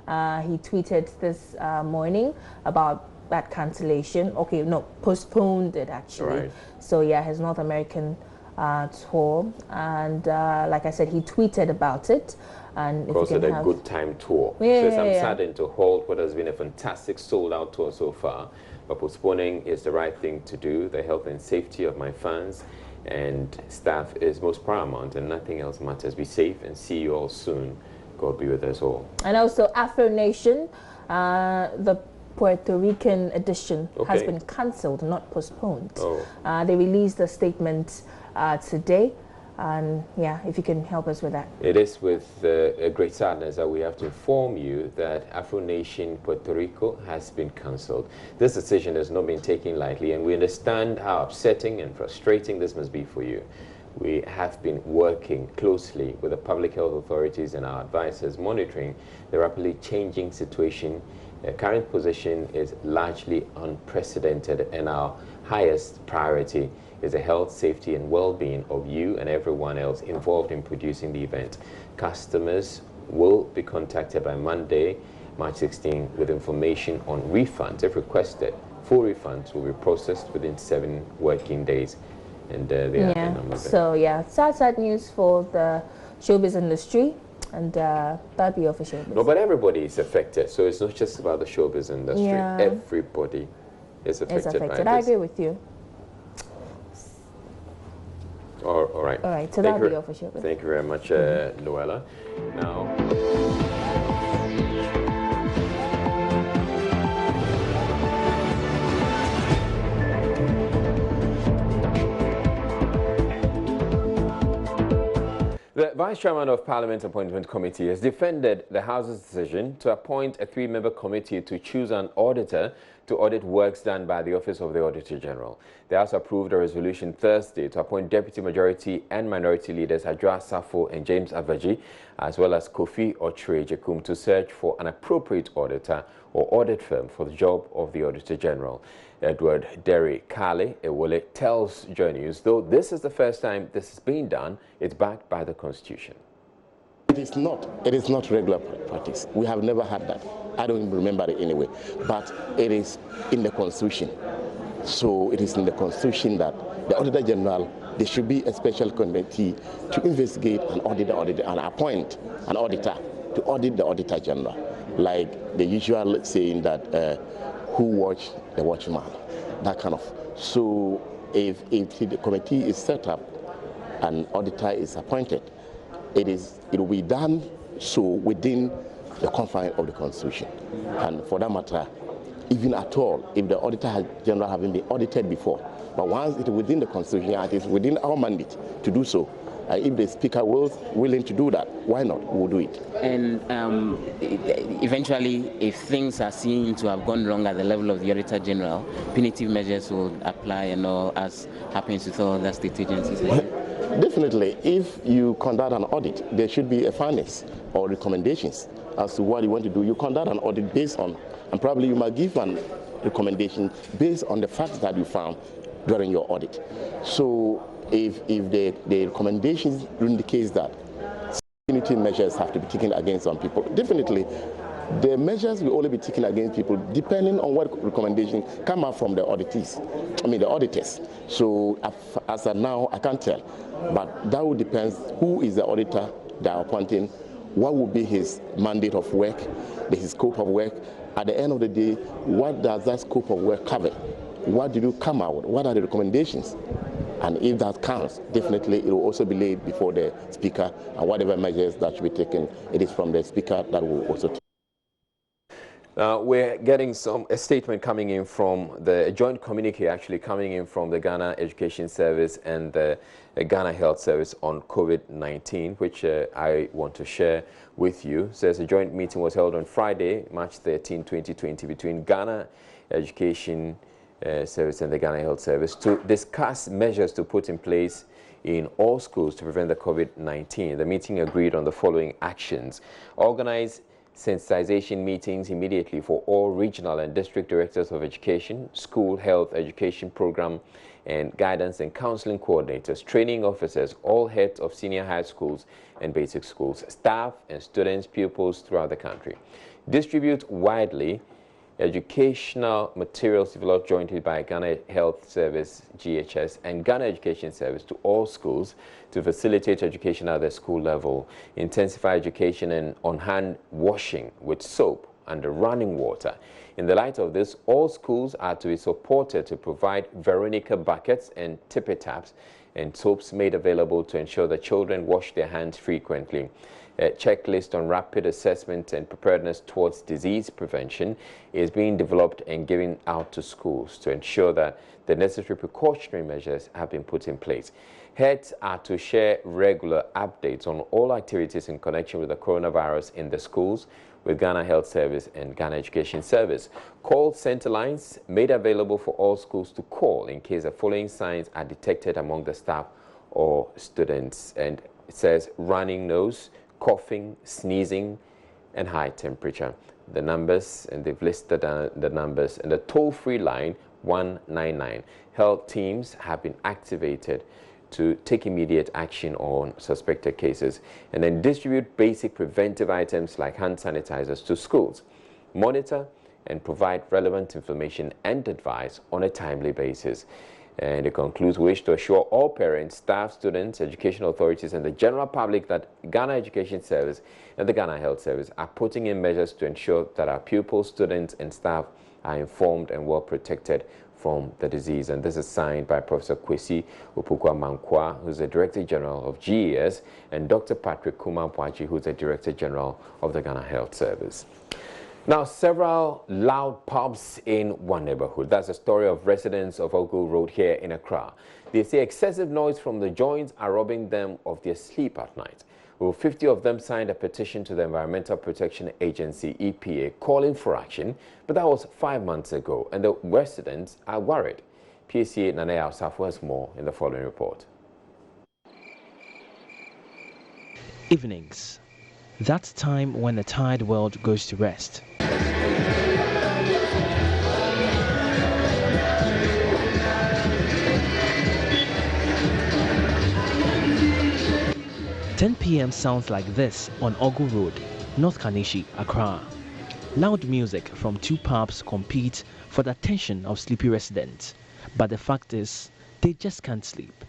He tweeted this morning about that cancellation. Okay, no, postponed it actually. Right. So yeah, his North American tour, and like I said, he tweeted about it. And of course, a good time tour. Says I'm saddened to halt what has been a fantastic sold-out tour so far, but postponing is the right thing to do. The health and safety of my fans and staff is most paramount, and nothing else matters. Be safe and see you all soon. God be with us all. And also, Afro Nation, the Puerto Rican edition has been cancelled, not postponed. They released a statement today. And yeah, if you can help us with that. It is with a great sadness that we have to inform you that Afro Nation Puerto Rico has been cancelled. This decision has not been taken lightly, and we understand how upsetting and frustrating this must be for you. We have been working closely with the public health authorities and our advisors, monitoring the rapidly changing situation. The current position is largely unprecedented, and our highest priority is the health, safety, and well-being of you and everyone else involved in producing the event. Customers will be contacted by Monday, March 16, with information on refunds. If requested, full refunds will be processed within 7 working days. And so yeah, sad news for the showbiz industry, and that'll be official. No, but everybody is affected, so it's not just about the showbiz industry. Everybody is affected. I agree with you. All right. All right, so that'll be official. Thank you very much, Luella. Now. The Vice Chairman of Parliament Appointment Committee has defended the House's decision to appoint a 3-member committee to choose an auditor to audit works done by the Office of the Auditor General. The House approved a resolution Thursday to appoint Deputy Majority and Minority Leaders Adjoa Safo and James Avaji, as well as Kofi Ochre-Jekum, to search for an appropriate auditor or audit firm for the job of the Auditor General. Edward Derry Kale Ewole tells Joy News, though this is the first time this is being done, it's backed by the Constitution. It is not regular practice. We have never had that. I don't even remember it anyway. But it is in the Constitution. So it is in the Constitution that the Auditor General, there should be a special committee to investigate and audit the auditor and appoint an auditor to audit the Auditor General. Like the usual saying that who watch the watchman, that kind of. So if the committee is set up, an auditor is appointed, it will be done so within the confines of the Constitution. And for that matter, even at all, if the Auditor General having been audited before, but once it is within the Constitution, it is within our mandate to do so. If the Speaker was willing to do that, why not? We'll do it. And eventually, if things are seen to have gone wrong at the level of the Auditor General, punitive measures will apply, and all, as happens with all other state agencies. Definitely. If you conduct an audit, there should be a fairness or recommendations as to what you want to do. You conduct an audit based on, and probably you might give an recommendation based on the facts that you found during your audit. So if the recommendations indicates that punitive measures have to be taken against some people, definitely the measures will only be taken against people depending on what recommendations come out from the the auditors. So as of now, I can't tell, but that will depend who is the auditor they are appointing, what will be his mandate of work, his scope of work. At the end of the day, what does that scope of work cover? What did you come out with? What are the recommendations? And if that counts, definitely it will also be laid before the Speaker, and whatever measures that should be taken, it is from the Speaker that will also take. We're getting a statement coming in from a joint communique actually coming in from the Ghana Education Service and the Ghana Health Service on COVID-19, which I want to share with you. Says a joint meeting was held on Friday, March 13, 2020, between Ghana Education Service and the Ghana Health Service to discuss measures to put in place in all schools to prevent the COVID-19. The meeting agreed on the following actions: organize sensitization meetings immediately for all regional and district directors of education, school health education program and guidance and counseling coordinators, training officers, all heads of senior high schools and basic schools, staff and students, pupils throughout the country. Distribute widely educational materials developed jointly by Ghana Health Service, GHS, and Ghana Education Service to all schools to facilitate education at the school level, intensify education and on-hand washing with soap and running water. In the light of this, all schools are to be supported to provide Veronica buckets and tippy taps and soaps made available to ensure that children wash their hands frequently. A checklist on rapid assessment and preparedness towards disease prevention is being developed and given out to schools to ensure that the necessary precautionary measures have been put in place. Heads are to share regular updates on all activities in connection with the coronavirus in the schools with Ghana Health Service and Ghana Education Service. Call center lines made available for all schools to call in case the following signs are detected among the staff or students. And it says running nose, coughing, sneezing, and high temperature. The numbers, and they've listed the numbers, and the toll-free line 199. Health teams have been activated to take immediate action on suspected cases, and then distribute basic preventive items like hand sanitizers to schools. Monitor and provide relevant information and advice on a timely basis. And it concludes, we wish to assure all parents, staff, students, educational authorities, and the general public that Ghana Education Service and the Ghana Health Service are putting in measures to ensure that our pupils, students, and staff are informed and well protected from the disease. And this is signed by Professor Kwesi Opukwa-Mankwa, who's the Director General of GES, and Dr. Patrick Kumar-Pwaji, who's the Director General of the Ghana Health Service. Now, several loud pubs in one neighborhood. That's the story of residents of Ogu Road here in Accra. They say excessive noise from the joints are robbing them of their sleep at night. Well, 50 of them signed a petition to the Environmental Protection Agency, EPA, calling for action, but that was 5 months ago, and the residents are worried. PSA Nanaya Osafo has more in the following report. Evenings. That's time when the tired world goes to rest. 10 p.m. sounds like this on Ogu Road, North Kaneshie, Accra. Loud music from two pubs compete for the attention of sleepy residents, but the fact is, they just can't sleep.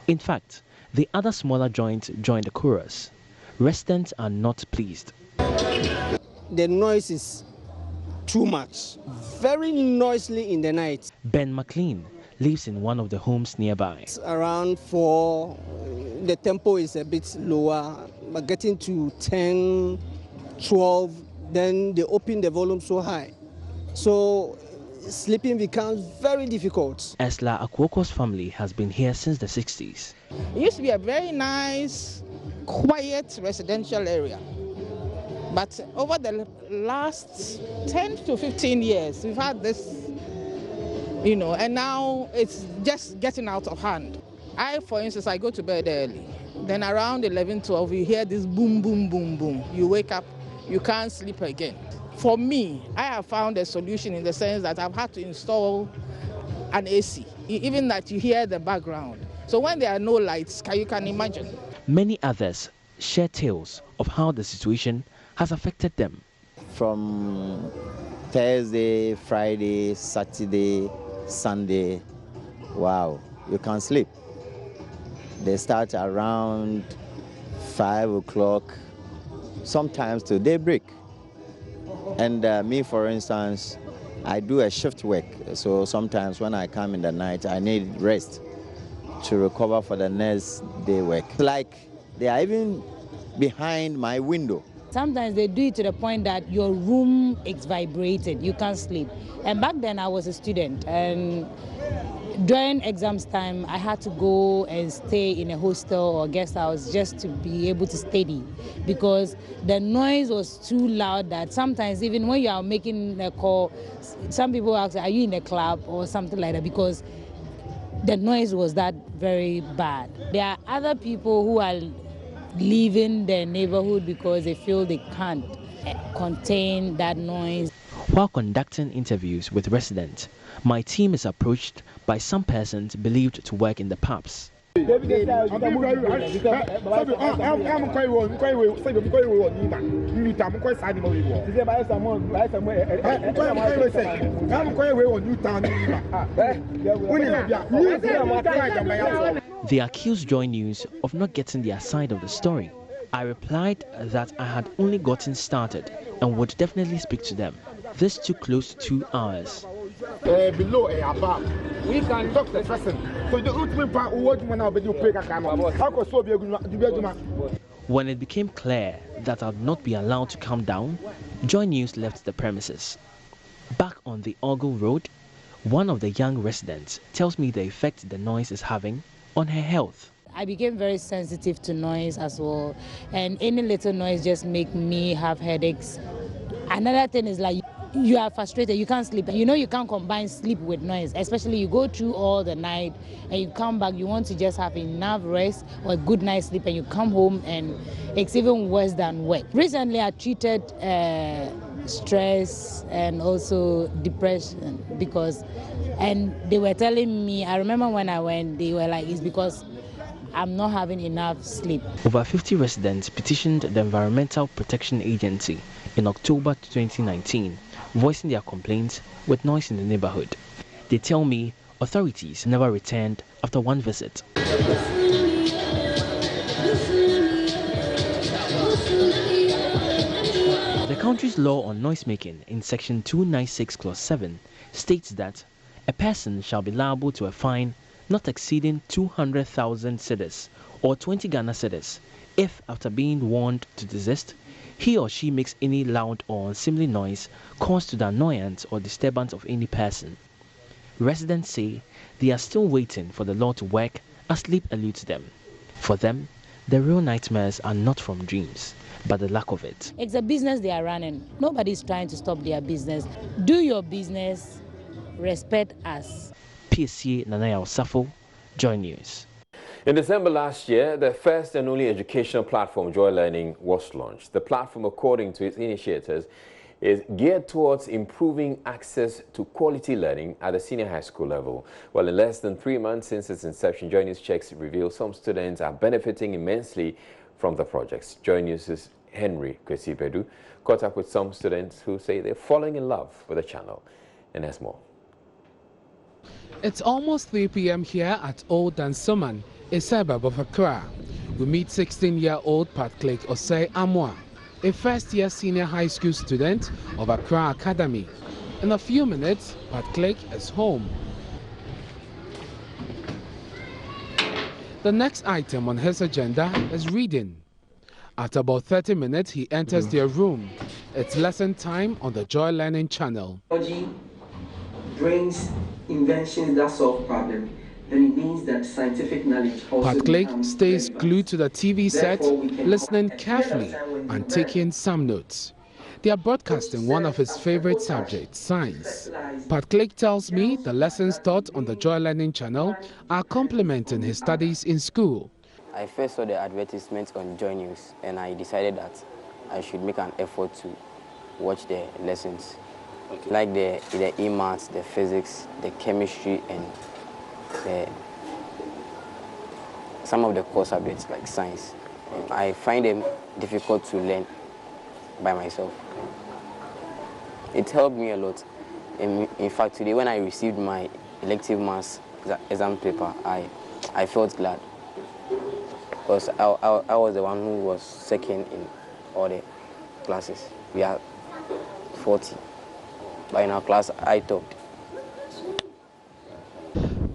In fact, the other smaller joint joined the chorus. Residents are not pleased. The noise is too much, very noisily in the night. Ben McLean lives in one of the homes nearby. It's around 4, the tempo is a bit lower, but getting to 10, 12, then they open the volume so high. So sleeping becomes very difficult. Esla Akwoko's family has been here since the 60s. It used to be a very nice, quiet residential area. But over the last 10 to 15 years, we've had this, and now it's just getting out of hand. For instance, I go to bed early. Then around 11, 12, you hear this boom, boom, boom, boom. You wake up, you can't sleep again. For me, I have found a solution in the sense that I've had to install an AC, even that you hear the background. So when there are no lights, you can imagine. Many others share tales of how the situation has affected them. From Thursday, Friday, Saturday, Sunday, wow, you can't sleep. They start around 5 o'clock, sometimes till daybreak. And me, for instance, I do a shift work. So sometimes when I come in the night, I need rest to recover for the next day work. Like they are even behind my window. Sometimes they do it to the point that your room is vibrated, you can't sleep. And back then I was a student, and during exams time, I had to go and stay in a hostel or guest house just to be able to study, because the noise was too loud that sometimes even when you are making a call, some people ask, are you in a club or something like that, because the noise was that very bad. There are other people who are leaving their neighborhood because they feel they can't contain that noise. While conducting interviews with residents, my team is approached by some persons believed to work in the pubs. They accused Joy News of not getting their side of the story. I replied that I had only gotten started and would definitely speak to them. This took close to 2 hours. Below and above, we can talk to the person. So the ultimate part, when it became clear that I would not be allowed to come down, Joy News left the premises. Back on the Ogle Road, one of the young residents tells me the effect the noise is having on her health. I became very sensitive to noise as well, and any little noise just make me have headaches. Another thing is like you are frustrated, you can't sleep. You know you can't combine sleep with noise, especially you go through all the night and you come back, you want to just have enough rest or a good night's sleep, and you come home and it's even worse than work. Recently I treated stress and also depression and they were telling me, I remember when I went, they were like, it's because I'm not having enough sleep. Over 50 residents petitioned the Environmental Protection Agency in October 2019, voicing their complaints with noise in the neighborhood. They tell me authorities never returned after one visit. The country's law on noisemaking in Section 296 Clause 7 states that a person shall be liable to a fine not exceeding 200,000 cedis or 20 Ghana cedis if, after being warned to desist, he or she makes any loud or unseemly noise caused to the annoyance or disturbance of any person. Residents say they are still waiting for the law to work as sleep eludes them. For them, the real nightmares are not from dreams, but the lack of it. It's a business they are running. Nobody's trying to stop their business. Do your business, respect us. PSC Nanaya Osafo, Joy News. In December last year, the first and only educational platform, Joy Learning, was launched. The platform, according to its initiators, is geared towards improving access to quality learning at the senior high school level. Well, in less than 3 months since its inception, Joy News checks reveal some students are benefiting immensely from the projects. Joy News' Henry Kwesibedu caught up with some students who say they're falling in love with the channel. And there's more. It's almost 3 p.m. here at Old Dansoman, a suburb of Accra. We meet 16-year-old Patrick Osei Amwa, a first-year senior high school student of Accra Academy. In a few minutes, Patrick is home. The next item on his agenda is reading. At about 30 minutes, he enters their room. It's lesson time on the Joy Learning channel. Technology brings inventions that solve problems, then it means that scientific knowledge also Patrick stays glued to the TV set, listening carefully and taking some notes. They are broadcasting one of his favorite subjects, science. Patrick tells me the lessons taught on the Joy Learning channel are complementing his studies in school. I first saw the advertisement on Joy News and I decided that I should make an effort to watch the lessons. Okay. Like the e-maths, the physics, the chemistry, and some of the core subjects like science. I find them difficult to learn by myself. It helped me a lot. In fact, today when I received my elective maths exam paper, I felt glad because I was the one who was second in all the classes. We are 40. But in our class, I topped.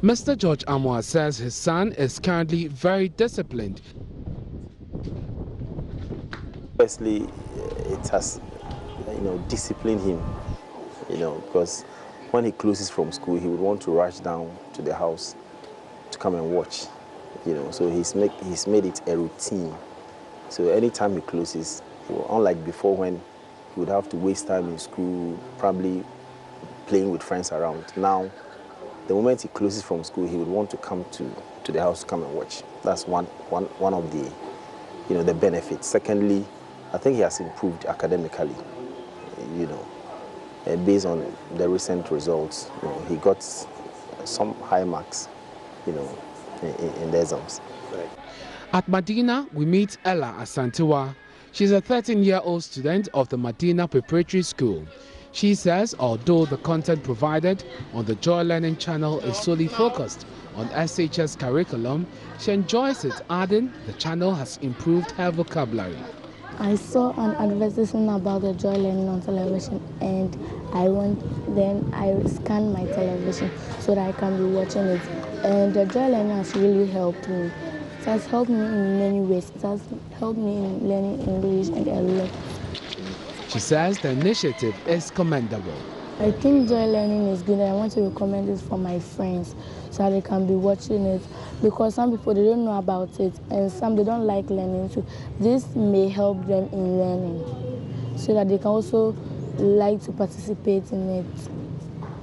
Mr. George Amwa says his son is currently very disciplined. Firstly, it has, disciplined him, because when he closes from school, he would want to rush down to the house to come and watch, you know. So he's made it a routine. So anytime he closes, unlike before when he would have to waste time in school, probably playing with friends around. Now, the moment he closes from school, he would want to come to the house to come and watch. That's one of the, you know, the benefits. Secondly, I think he has improved academically, you know. Based on the recent results, you know, he got some high marks, you know, in the exams. At Medina, we meet Ella Asantewa. She's a 13-year-old student of the Medina Preparatory School. She says although the content provided on the Joy Learning channel is solely focused on SHS curriculum, she enjoys it, adding the channel has improved her vocabulary. I saw an advertisement about the Joy Learning on television, and then I scanned my television so that I can be watching it. And the Joy Learning has really helped me. It has helped me in many ways. It has helped me in learning English and a lot. She says the initiative is commendable. I think Joy Learning is good. I want to recommend it for my friends so that they can be watching it, because some people, they don't know about it, and some, they don't like learning. So this may help them in learning so that they can also like to participate in it.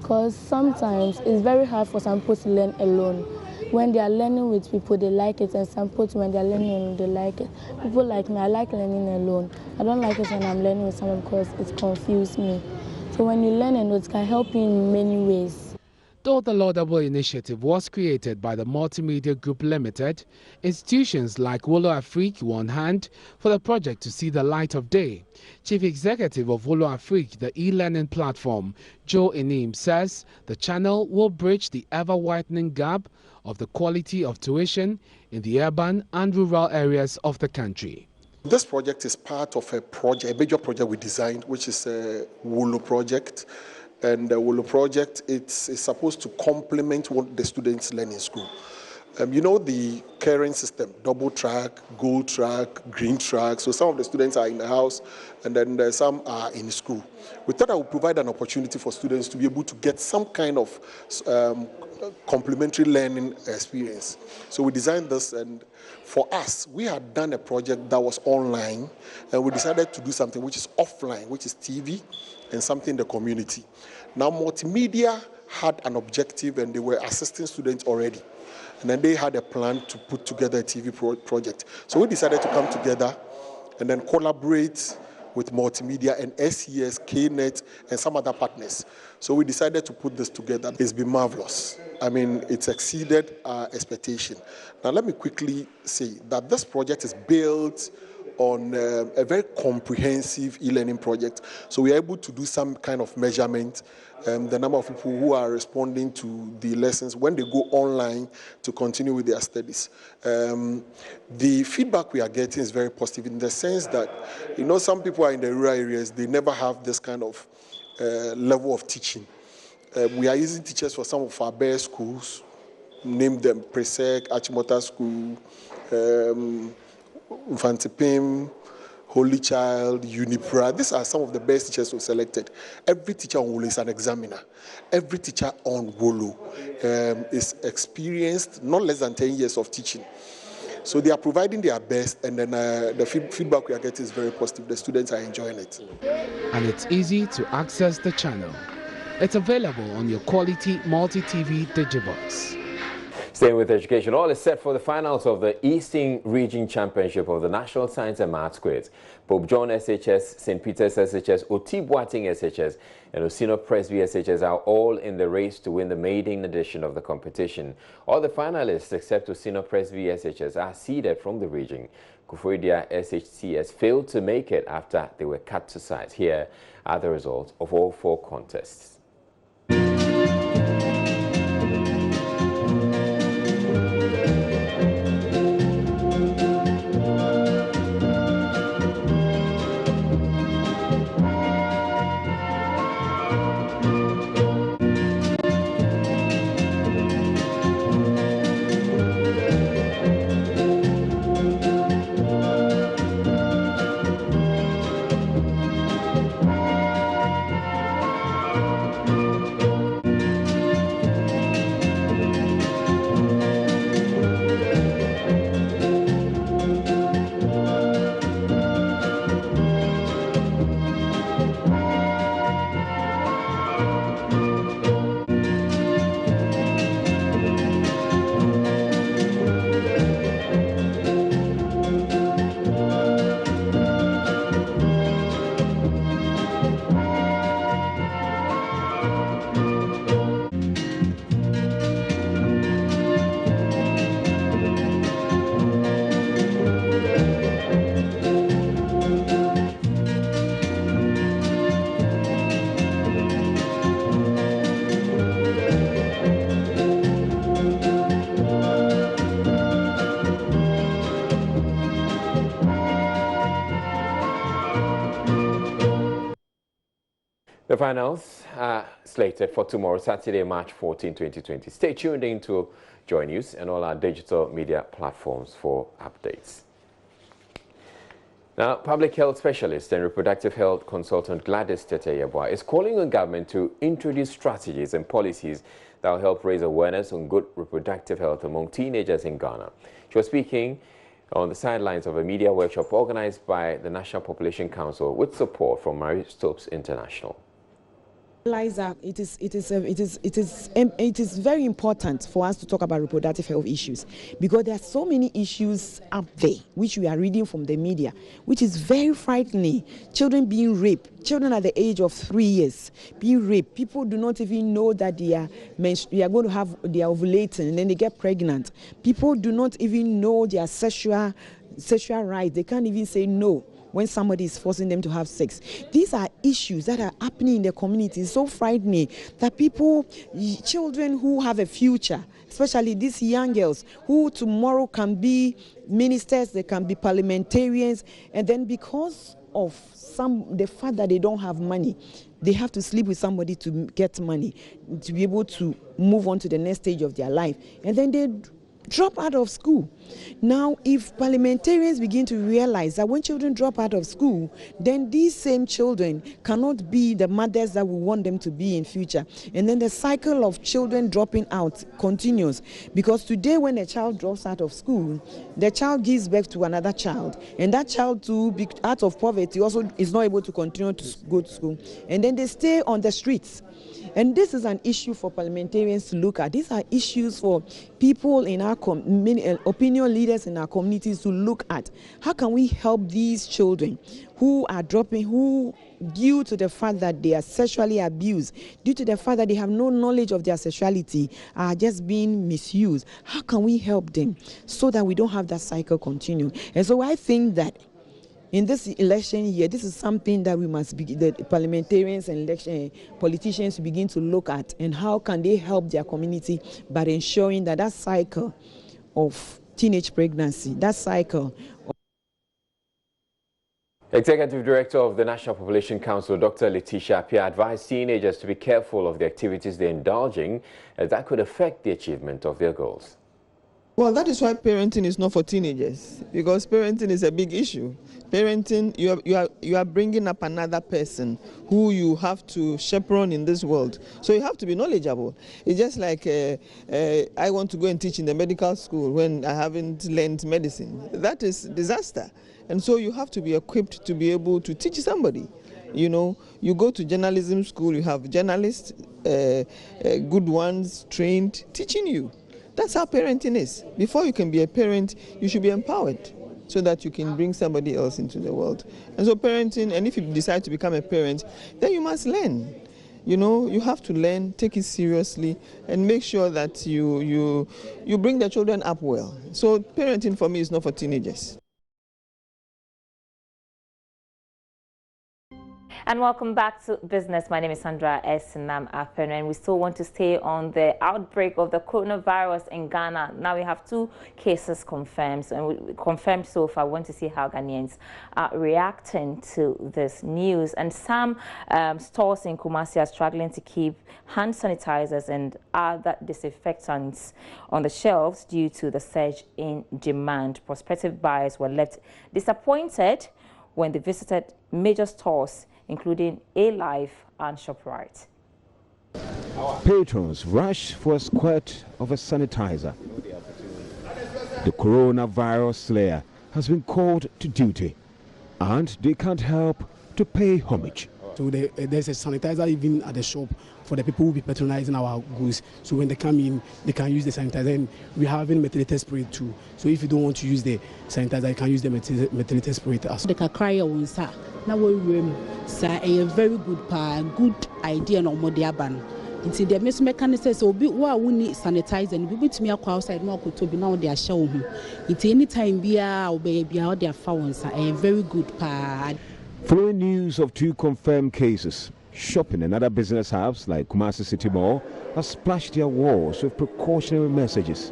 Because sometimes it's very hard for some people to learn alone. When they are learning with people, they like it, and some people, when they are learning alone, they like it. People like me, I like learning alone. I don't like it when I'm learning with someone because it confuses me. So when you learn and it can help you in many ways. Though the laudable initiative was created by the Multimedia Group Limited, institutions like Wolo Afrique were on hand for the project to see the light of day. Chief Executive of Wolo Afrique, the e-learning platform, Joe Enim, says the channel will bridge the ever-widening gap of the quality of tuition in the urban and rural areas of the country. This project is part of a major project we designed, which is a Wolo project. And the Wolo project, it's supposed to complement what the students learn in school. You know the current system, double track, gold track, green track. So some of the students are in the house and then some are in school. We thought I would provide an opportunity for students to be able to get some kind of complementary learning experience. So we designed this, and for us, we had done a project that was online, and we decided to do something which is offline, which is TV, and something in the community. Now, Multimedia had an objective, and they were assisting students already. And then they had a plan to put together a TV project. So we decided to come together and then collaborate with Multimedia and SES, KNET, and some other partners. So we decided to put this together. It's been marvelous. I mean, it's exceeded our expectation. Now, let me quickly say that this project is built on a very comprehensive e-learning project. So we are able to do some kind of measurement, the number of people who are responding to the lessons when they go online to continue with their studies. The feedback we are getting is very positive in the sense that, you know, some people are in the rural areas, they never have this kind of level of teaching. We are using teachers for some of our best schools, name them Presec, Achimota School, Infantipim, Holy Child, Unipra. These are some of the best teachers who selected. Every teacher on Wolo is an examiner. Every teacher on Wolo is experienced not less than 10 years of teaching. So they are providing their best, and then the feedback we are getting is very positive. The students are enjoying it. And it's easy to access the channel. It's available on your quality multi-TV Digibox. Staying with education, all is set for the finals of the Eastern Region Championship of the National Science and Maths Quiz. Pope John SHS, St. Peter's SHS, Oti Boateng SHS, and Osino Presby SHS are all in the race to win the maiden edition of the competition. All the finalists, except Osino Presby SHS, are seeded from the region. Kufuria SHCS failed to make it after they were cut to size. Here are the results of all 4 contests. The finals are slated for tomorrow, Saturday, March 14, 2020. Stay tuned in to Joy News and all our digital media platforms for updates. Now, public health specialist and reproductive health consultant Gladys Tete-Yeboah is calling on government to introduce strategies and policies that will help raise awareness on good reproductive health among teenagers in Ghana. She was speaking on the sidelines of a media workshop organized by the National Population Council with support from Marie Stopes International. Liza, it is very important for us to talk about reproductive health issues because there are so many issues up there which we are reading from the media, which is very frightening. Children being raped, children at the age of 3 years being raped. People do not even know that they are going to have their ovulating and then they get pregnant. People do not even know their sexual rights. They can't even say no when somebody is forcing them to have sex. These are issues that are happening in the community. It's so frightening that children who have a future, especially these young girls who tomorrow can be ministers, they can be parliamentarians, and then because of the fact that they don't have money, they have to sleep with somebody to get money, to be able to move on to the next stage of their life. And then they drop out of school. Now, if parliamentarians begin to realize that when children drop out of school, then these same children cannot be the mothers that we want them to be in future. And then the cycle of children dropping out continues. Because today when a child drops out of school, the child gives birth to another child. And that child too, out of poverty, also is not able to continue to go to school. And then they stay on the streets. And this is an issue for parliamentarians to look at. These are issues for people in our opinion leaders in our communities to look at. How can we help these children who are dropping, who due to the fact that they are sexually abused, due to the fact that they have no knowledge of their sexuality, are just being misused? How can we help them so that we don't have that cycle continue? And so I think that in this election year, this is something that we must be, the parliamentarians and politicians begin to look at, and how can they help their community by ensuring that that cycle of teenage pregnancy, that cycle. Executive Director of the National Population Council, Dr. Letitia Appiah, advised teenagers to be careful of the activities they're indulging, as that could affect the achievement of their goals. Well, that is why parenting is not for teenagers, because parenting is a big issue. Parenting, you are bringing up another person who you have to chaperone in this world. So you have to be knowledgeable. It's just like I want to go and teach in the medical school when I haven't learned medicine. That is disaster. And so you have to be equipped to be able to teach somebody. You know, you go to journalism school, you have journalists, good ones, trained, teaching you. That's how parenting is. Before you can be a parent, you should be empowered so that you can bring somebody else into the world. And so parenting, and if you decide to become a parent, then you must learn. You know, you have to learn, take it seriously, and make sure that you bring the children up well. So parenting for me is not for teenagers. And welcome back to Business. My name is Sandra Esinam Apen, and we still want to stay on the outbreak of the coronavirus in Ghana. Now we have 2 cases confirmed, and confirmed so far. We want to see how Ghanaians are reacting to this news. And some stores in Kumasi are struggling to keep hand sanitizers and other disinfectants on the shelves due to the surge in demand. Prospective buyers were left disappointed when they visited major stores including A-Life and ShopRite. Patrons rush for a squirt of a sanitizer. The coronavirus slayer has been called to duty, and they can't help to pay homage. So there's a sanitizer even at the shop for the people who will be patronizing our goods. So when they come in, they can use the sanitizer. And we're having methylated spray too. So if you don't want to use the sanitizer, you can use the methylated spray as well. The cry on sa na we say a very good idea no more the ban. Until the miss mechanism so be what we need sanitizer and we to me outside no to be now they are show him. It's any time be or baby out their phones a very good pad. Following news of 2 confirmed cases, shopping and other business hubs like Kumasi City Mall have splashed their walls with precautionary messages.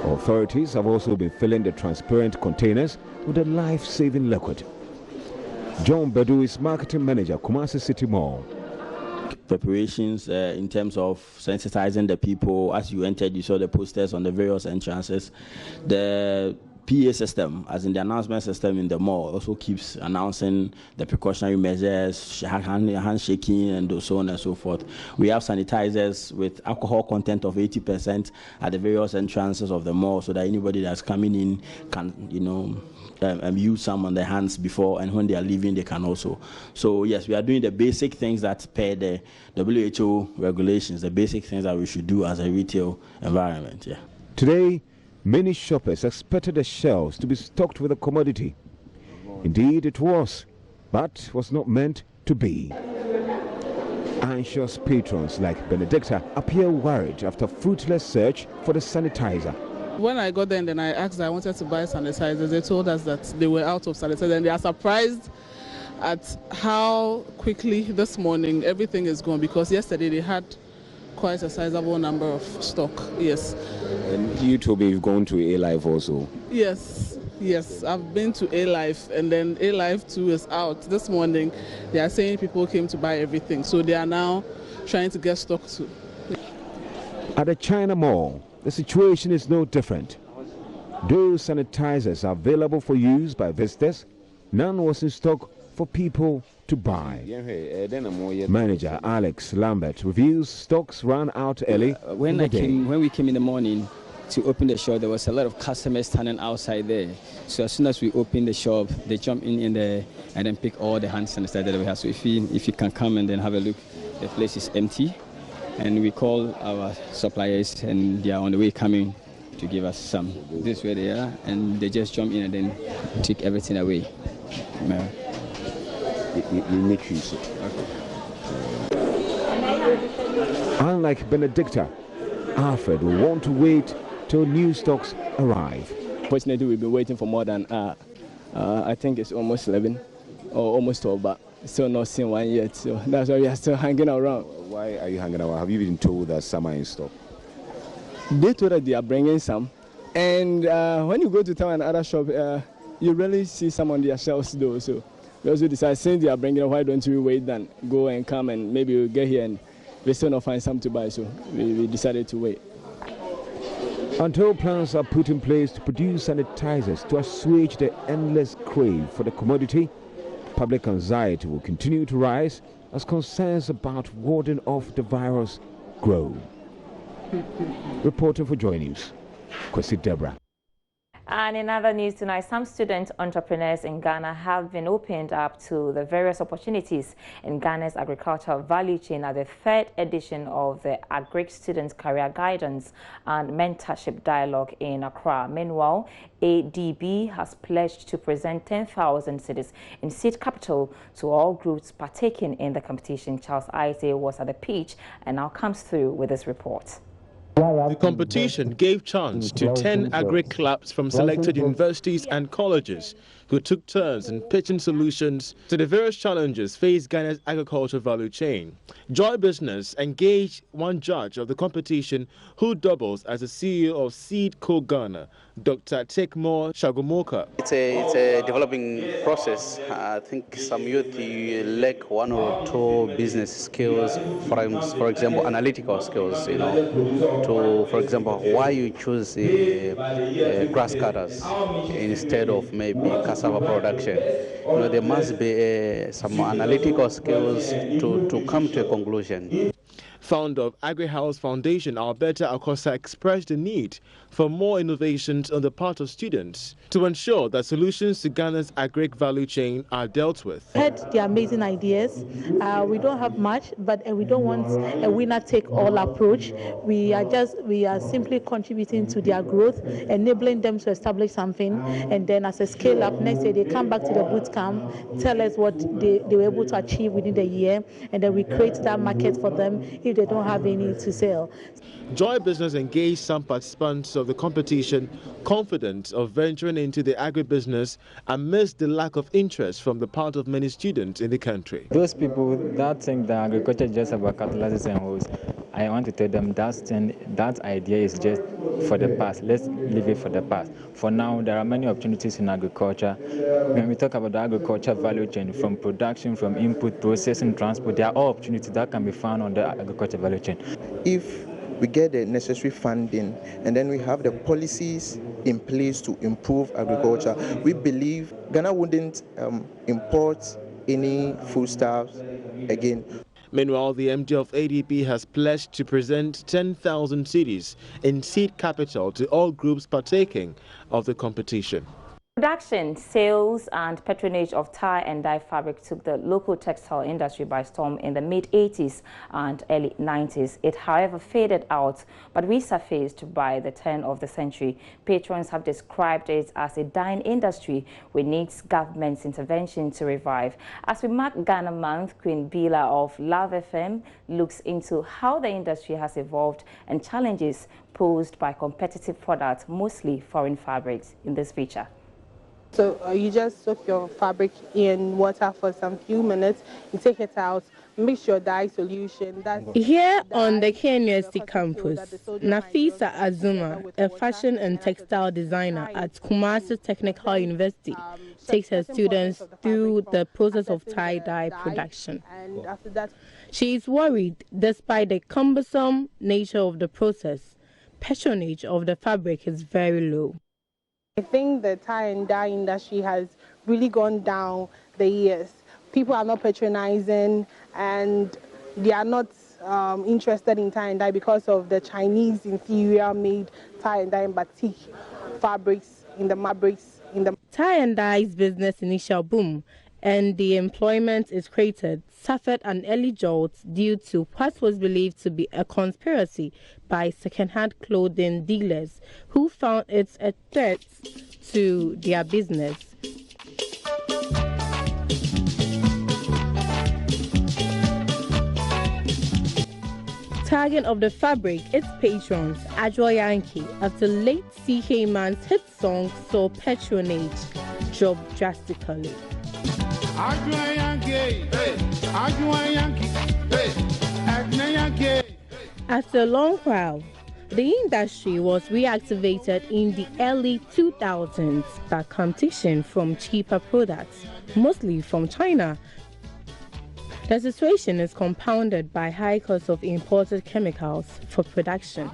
Authorities have also been filling the transparent containers with a life-saving liquid. John Bedu is marketing manager, Kumasi City Mall. preparations in terms of sensitizing the people. As you entered, you saw the posters on the various entrances. The PA system, as in the announcement system in the mall, also keeps announcing the precautionary measures, handshaking, and so on and so forth. We have sanitizers with alcohol content of 80% at the various entrances of the mall, so that anybody that's coming in can, use some on their hands before, and when they are leaving, they can also. So yes, we are doing the basic things that per the WHO regulations, the basic things that we should do as a retail environment. Yeah. Today, many shoppers expected the shelves to be stocked with a commodity. Indeed, it was, but was not meant to be. Anxious patrons like Benedicta appear worried after fruitless search for the sanitizer. When I got there and then I asked, I wanted to buy sanitizers, they told us that they were out of sanitizer, and they are surprised at how quickly this morning everything is gone, because yesterday they had quite a sizable number of stock. Yes. And you told me you've gone to A-Life also. Yes, I've been to A-Life, and then A-Life 2 is out. This morning they are saying people came to buy everything, so they are now trying to get stock too. At the China Mall, the situation is no different. Though sanitizers are available for use by visitors, none was in stock for people to buy. Manager Alex Lambert reveals stocks ran out early. When we came in the morning to open the shop, there was a lot of customers standing outside there. So as soon as we opened the shop, they jump in there and then pick all the hand sanitizer that we have. So if you can come and then have a look, the place is empty. And we call our suppliers, and they are on the way coming to give us some. This is where they are, and they just jump in and then take everything away. Unlike Benedicta, Alfred will want to wait till new stocks arrive. Fortunately, we've been waiting for more than, I think it's almost 11 or almost 12, but still not seen one yet. So that's why we are still hanging around. Why are you hanging around? Have you been told that some are in stock? They told us they are bringing some. And when you go to town and other shop, you really see some on their shelves though. So we also decided, since they are bringing them, why don't we wait then go and come, and maybe we'll get here and we still not find some to buy. So we decided to wait. Until plans are put in place to produce sanitizers to assuage the endless crave for the commodity, public anxiety will continue to rise as concerns about warding off the virus grow. Reporting for Joy News, Kwesi Deborah. And in other news tonight, some student entrepreneurs in Ghana have been opened up to the various opportunities in Ghana's agricultural value chain at the third edition of the Agric Students Career Guidance and Mentorship Dialogue in Accra. Meanwhile, ADB has pledged to present 10,000 cedis in seed capital to all groups partaking in the competition. Charles Isay was at the pitch and now comes through with this report. The competition gave chance to 10 agri clubs from selected universities and colleges who took turns in pitching solutions to the various challenges faced Ghana's agricultural value chain. Joy Business engaged one judge of the competition who doubles as the CEO of Seed Co Ghana, Dr. Tekmore Shagomoka. It's a developing process. I think some youth lack one or two business skills, for example, analytical skills, for example, why you choose grass cutters instead of maybe cassava production. There must be some analytical skills to come to a conclusion. Founder of AgriHouse Foundation, Alberta Akosa, expressed the need for more innovations on the part of students to ensure that solutions to Ghana's agric value chain are dealt with. Heard the amazing ideas. We don't have much, but we don't want a winner-take-all approach. We are simply contributing to their growth, enabling them to establish something, and then as a scale-up, next year they come back to the boot camp, tell us what they were able to achieve within the year, and then we create that market for them if they don't have any to sell. Joy Business engaged some participants of the competition confident of venturing into the agribusiness amidst the lack of interest from the part of many students in the country. Those people that think that agriculture is just about fertilizers and hoes, I want to tell them that idea is just for the past. Let's leave it for the past. For now, there are many opportunities in agriculture. When we talk about the agriculture value chain, from production, from input, processing, transport, there are all opportunities that can be found on the agriculture value chain. If we get the necessary funding and then we have the policies in place to improve agriculture, we believe Ghana wouldn't import any foodstuffs again. Meanwhile, the MD of ADP has pledged to present 10,000 cedis in seed capital to all groups partaking of the competition. Production, sales and patronage of tie and dye fabric took the local textile industry by storm in the mid-80s and early 90s. It, however, faded out but resurfaced by the turn of the century. Patrons have described it as a dying industry which needs government's intervention to revive. As we mark Ghana Month, Queen Bila of Love FM looks into how the industry has evolved and challenges posed by competitive products, mostly foreign fabrics, in this feature. So you just soak your fabric in water for some few minutes, you take it out, mix your dye solution. Here on the KNUST campus, Nafisa Azuma, a fashion and textile designer at Kumasi Technical University, takes her students through the process of tie-dye production. She is worried, despite the cumbersome nature of the process, patronage of the fabric is very low. I think the tie and dye industry has really gone down the years. People are not patronizing and they are not interested in tie and dye because of the Chinese inferior made tie and dye and batik fabrics in the tie and dye's business initial boom and the employment it created suffered an early jolt due to what was believed to be a conspiracy by second-hand clothing dealers who found it a threat to their business. Tagging of the fabric, its patrons, Adjo Yankee, after late C.K. Man's hit song saw patronage drop drastically. After a long while, the industry was reactivated in the early 2000s by competition from cheaper products, mostly from China. The situation is compounded by high costs of imported chemicals for production.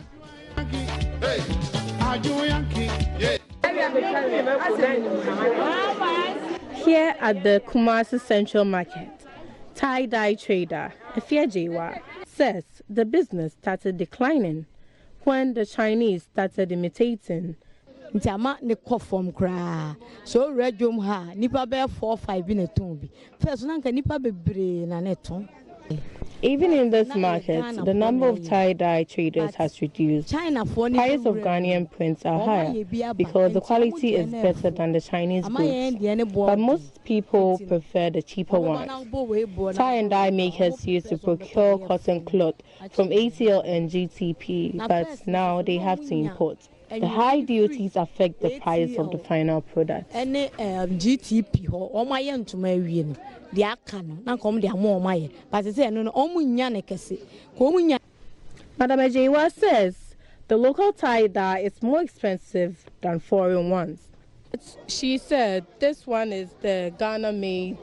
Here at the Kumasi Central Market, tie-dye trader Efia Jewa says the business started declining when the Chinese started imitating. So red ha nipa be 4-5 in a tomb. First nipa be na neton. Even in this market, the number of tie-dye traders has reduced. Prices of Ghanaian prints are higher because the quality is better than the Chinese goods, but most people prefer the cheaper ones. Tie and dye makers used to procure cotton cloth from ATL and GTP, but now they have to import. The high duties affect the price of the final product. GTP Madam Ejewa says the local tie-dye is more expensive than foreign ones. She said this one is the Ghana-made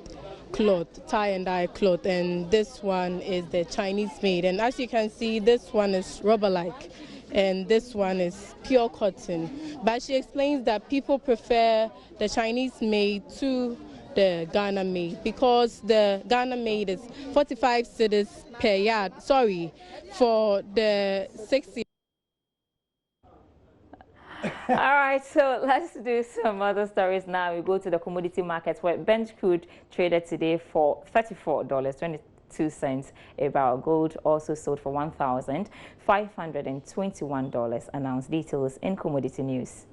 cloth, tie and dye cloth, and this one is the Chinese-made. And as you can see, this one is rubber-like, and this one is pure cotton. But she explains that people prefer the Chinese-made to the Ghana-made because the Ghana-made is 45 cedis per yard. Sorry, for the 60. All right, so let's do some other stories now. We go to the commodity markets where Brent crude traded today for $34.22 a barrel. Gold also sold for $1,521 an ounce. Details in commodity news.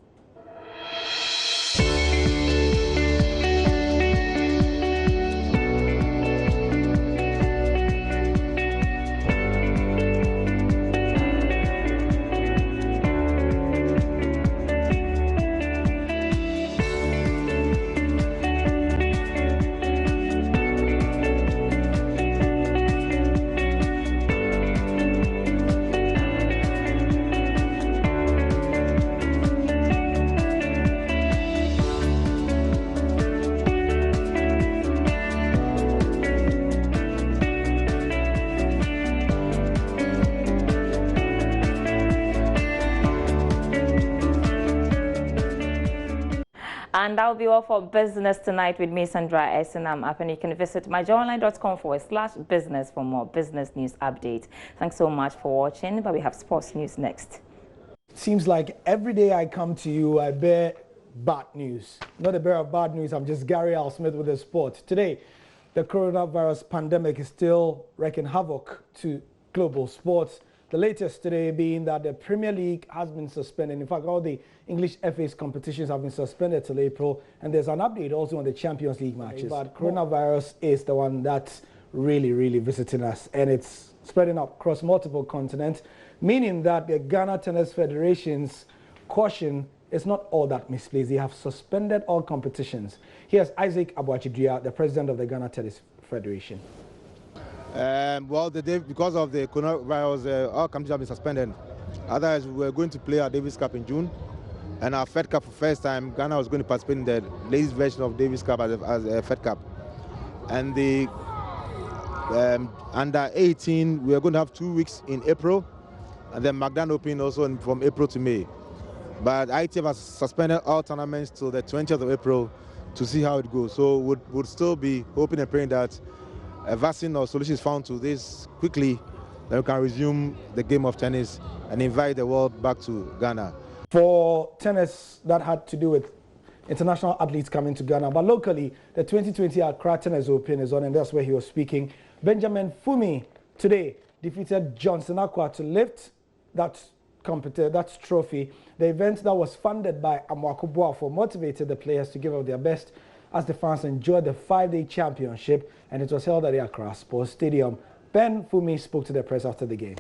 And that will be all for business tonight with me, Sandra Esinam. And you can visit myjoyonline.com/business for more business news updates. Thanks so much for watching, but we have sports news next. Seems like every day I come to you, I bear bad news. Not a bearer of bad news, I'm just Gary Al Smith with the sport. Today, the coronavirus pandemic is still wreaking havoc to global sports. The latest today being that the Premier League has been suspended. In fact, all the English FA's competitions have been suspended till April. And there's an update also on the Champions League matches. But coronavirus is the one that's really visiting us. And it's spreading up across multiple continents, meaning that the Ghana Tennis Federation's caution is not all that misplaced. They have suspended all competitions. Here's Isaac Abuachidria, the president of the Ghana Tennis Federation. Well, because of the coronavirus, all competitions have been suspended. Otherwise, we were going to play our Davis Cup in June, and our Fed Cup for the first time, Ghana was going to participate in the ladies' version of Davis Cup as a Fed Cup. And the under 18, we are going to have 2 weeks in April, and then Magdan Open also from April to May. But ITF has suspended all tournaments till the 20th of April to see how it goes. So would still be hoping and praying that a vaccine or solution is found to this quickly, then we can resume the game of tennis and invite the world back to Ghana. For tennis, that had to do with international athletes coming to Ghana. But locally, the 2020 Accra Tennis Open is on, and that's where he was speaking. Benjamin Fumi today defeated Johnson Aqua to lift that trophy. The event that was funded by Amoako Boafo motivated the players to give up their best as the fans enjoyed the 5-day championship, and it was held at the Accra Sports Stadium. Ben Fumi spoke to the press after the game.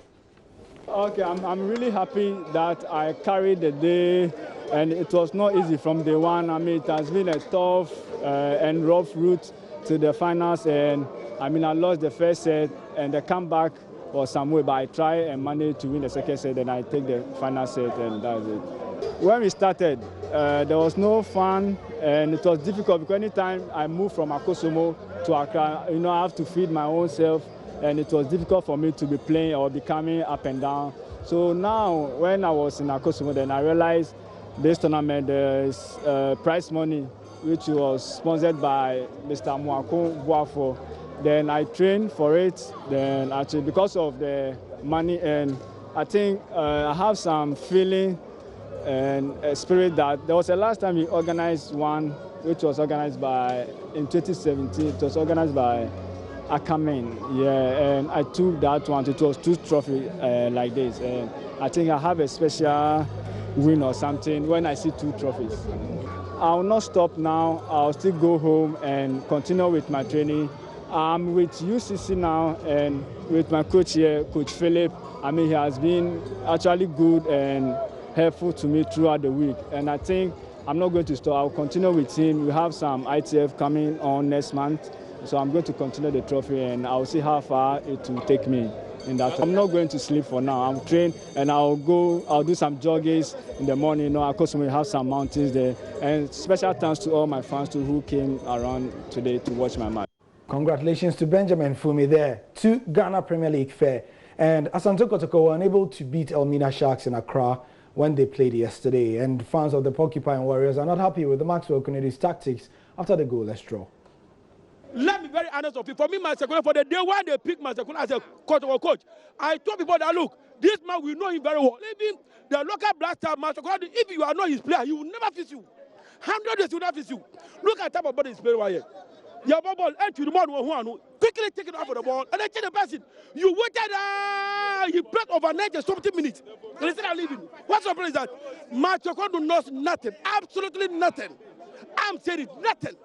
Okay, I'm really happy that I carried the day, and it was not easy from day one. I mean, it has been a tough and rough route to the finals, and I mean, I lost the first set, and the comeback was some way, but I tried and managed to win the second set, and I take the final set, and that's it. When we started, there was no fun, and it was difficult because anytime I moved from Akosomo to Accra, I have to feed my own self, and it was difficult for me to be playing or be coming up and down. So now, when I was in Akosomo, then I realized this tournament, there's prize money, which was sponsored by Mr. Amoako Boafo. Then I trained for it. Then actually, because of the money, and I think I have some feeling and a spirit that there was a last time we organized one, which was organized in 2017. It was organized by Akamen, and I took that one. It was 2 trophies like this, and I think I have a special win or something when I see 2 trophies. I'll not stop now. I'll still go home and continue with my training. I'm with UCC now, and with my coach here, Coach Philip. I mean, he has been actually good and helpful to me throughout the week, and I think I'm not going to stop. I'll continue with him. We have some ITF coming on next month, so I'm going to continue the trophy, and I'll see how far it will take me in that. I'm not going to sleep for now. I'm trained, and I'll do some joggies in the morning. Of course, we have some mountains there, and special thanks to all my fans who came around today to watch my match. Congratulations to Benjamin Fumi there, to Ghana Premier League fair. And Asante Kotoko were unable to beat Elmina Sharks in Accra when they played yesterday. And fans of the Porcupine Warriors are not happy with the Maxwell Kennedys tactics after the goalless draw. Let me be very honest with you. For me, Masekuna, for the day when they picked Masekuna as a coach, I told people that, look, this man, we know him very well. Even the local blaster, Masekuna, if you are not his player, he will never face you. 100 days he will not face you. Look at the type of body he's playing right here. Your ball, and to the man who quickly take it off of the ball, and then take the passing. You waited, you played over 90-something minutes. And instead of leaving, what's the problem is that Masekuna knows nothing, absolutely nothing. I'm saying it, nothing.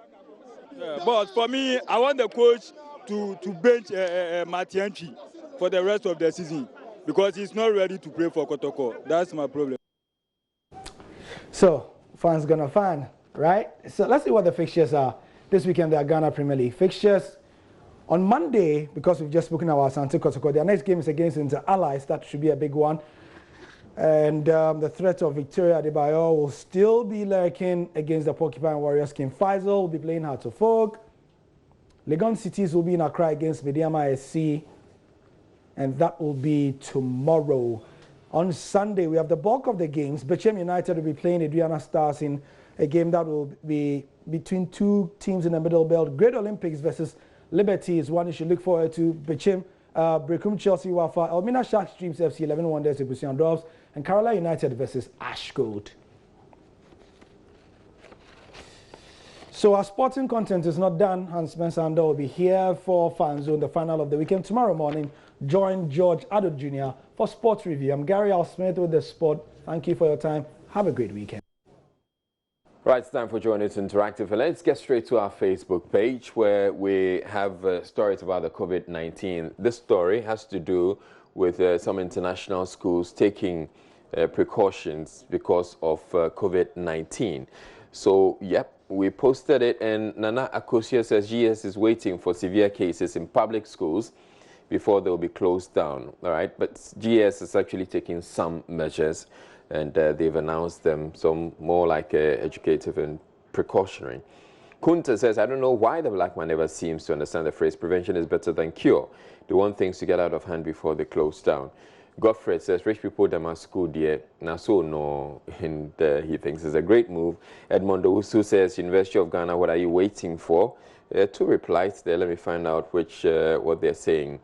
Yeah, but for me, I want the coach to bench Matianchi for the rest of the season because he's not ready to play for Kotoko. That's my problem. So, fans gonna fan, right? So let's see what the fixtures are. This weekend, there are Ghana Premier League fixtures. On Monday, because we've just spoken about Asante Kotoko, their next game is against Inter Allies. That should be a big one. And the threat of Victoria Adebayo will still be lurking against the Porcupine Warriors. King Faisal will be playing Hearts of Oak. Legon Cities will be in Accra against Mediama SC. And that will be tomorrow. On Sunday, we have the bulk of the games. Bechem United will be playing Adriana Stars in a game that will be between two teams in the middle belt. Great Olympics versus Liberty is one you should look forward to. Bichim, Brekum Chelsea Wafa, Elmina Sharks Dreams FC 11 Wonders Ibusian Dwarfs, and Kerala United versus Ash Gold. So our sporting content is not done. Hans Spencer Ando will be here for Fan Zone, the final of the weekend. Tomorrow morning, join George Addo Jr. for Sports Review. I'm Gary Al Smith with The Sport. Thank you for your time. Have a great weekend. Right, it's time for Join It Interactive. And let's get straight to our Facebook page where we have stories about the COVID-19. This story has to do with some international schools taking precautions because of COVID-19. So, yep, we posted it, and Nana Akosia says GS is waiting for severe cases in public schools before they'll be closed down. All right, but GS is actually taking some measures, and they've announced them, some more like educative and precautionary. Kunta says, I don't know why the black man never seems to understand the phrase prevention is better than cure. They want things to get out of hand before they close down. Godfred says, rich people them are school dear. Now so no, and he thinks it's a great move. Edmond Owusu says, University of Ghana, what are you waiting for? Two replies there. Let me find out which what they're saying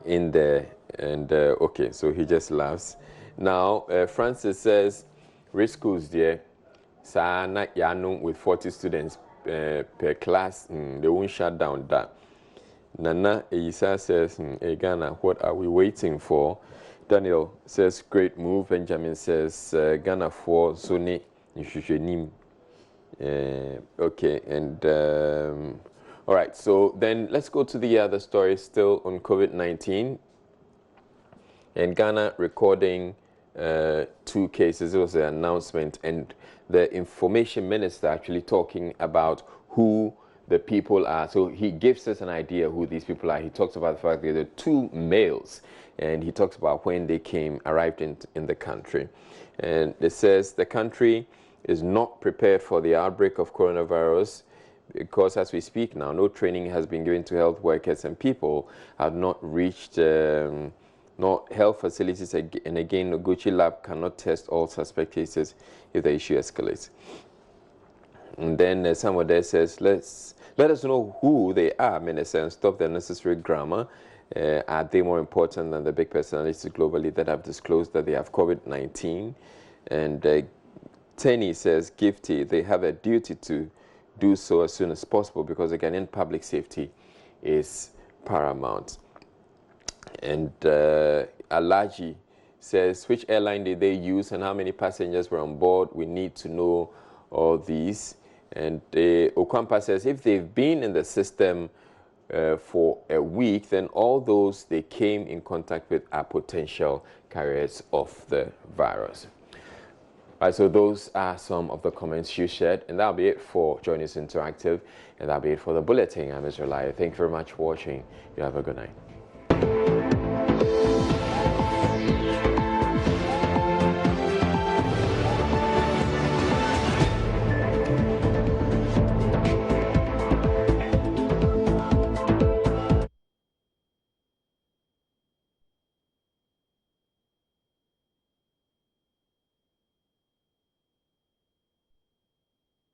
in there. And okay, so he just laughs. Now Francis says, rich schools dear. Sana Yanung with 40 students per class. They won't shut down that. Nana Eisa says, hey Ghana, what are we waiting for? Daniel says, great move. Benjamin says, Ghana for Sony Nishushenim. Okay, and all right, so then let's go to the other story still on COVID-19. And Ghana recording 2 cases. It was an announcement, and the information minister actually talking about who the people are. So he gives us an idea who these people are. He talks about the fact that there are 2 males, and he talks about when they arrived in the country. And it says the country is not prepared for the outbreak of coronavirus because as we speak now, no training has been given to health workers, and people have not reached not health facilities. And again, Noguchi Lab cannot test all suspect cases if the issue escalates. And then someone there says, let us know who they are, Minister, and stop the unnecessary grammar. Are they more important than the big personalities globally that have disclosed that they have COVID-19? And Tenny says, Gifty, they have a duty to do so as soon as possible because, again, in public safety is paramount. And Alaji says, which airline did they use and how many passengers were on board? We need to know all these. And Okwampa says, if they've been in the system for a week, then all those they came in contact with are potential carriers of the virus. All right, so those are some of the comments you shared, and that'll be it for Join Us Interactive, and that'll be it for the bulletin. I'm Israel. Thank you very much for watching. You have a good night.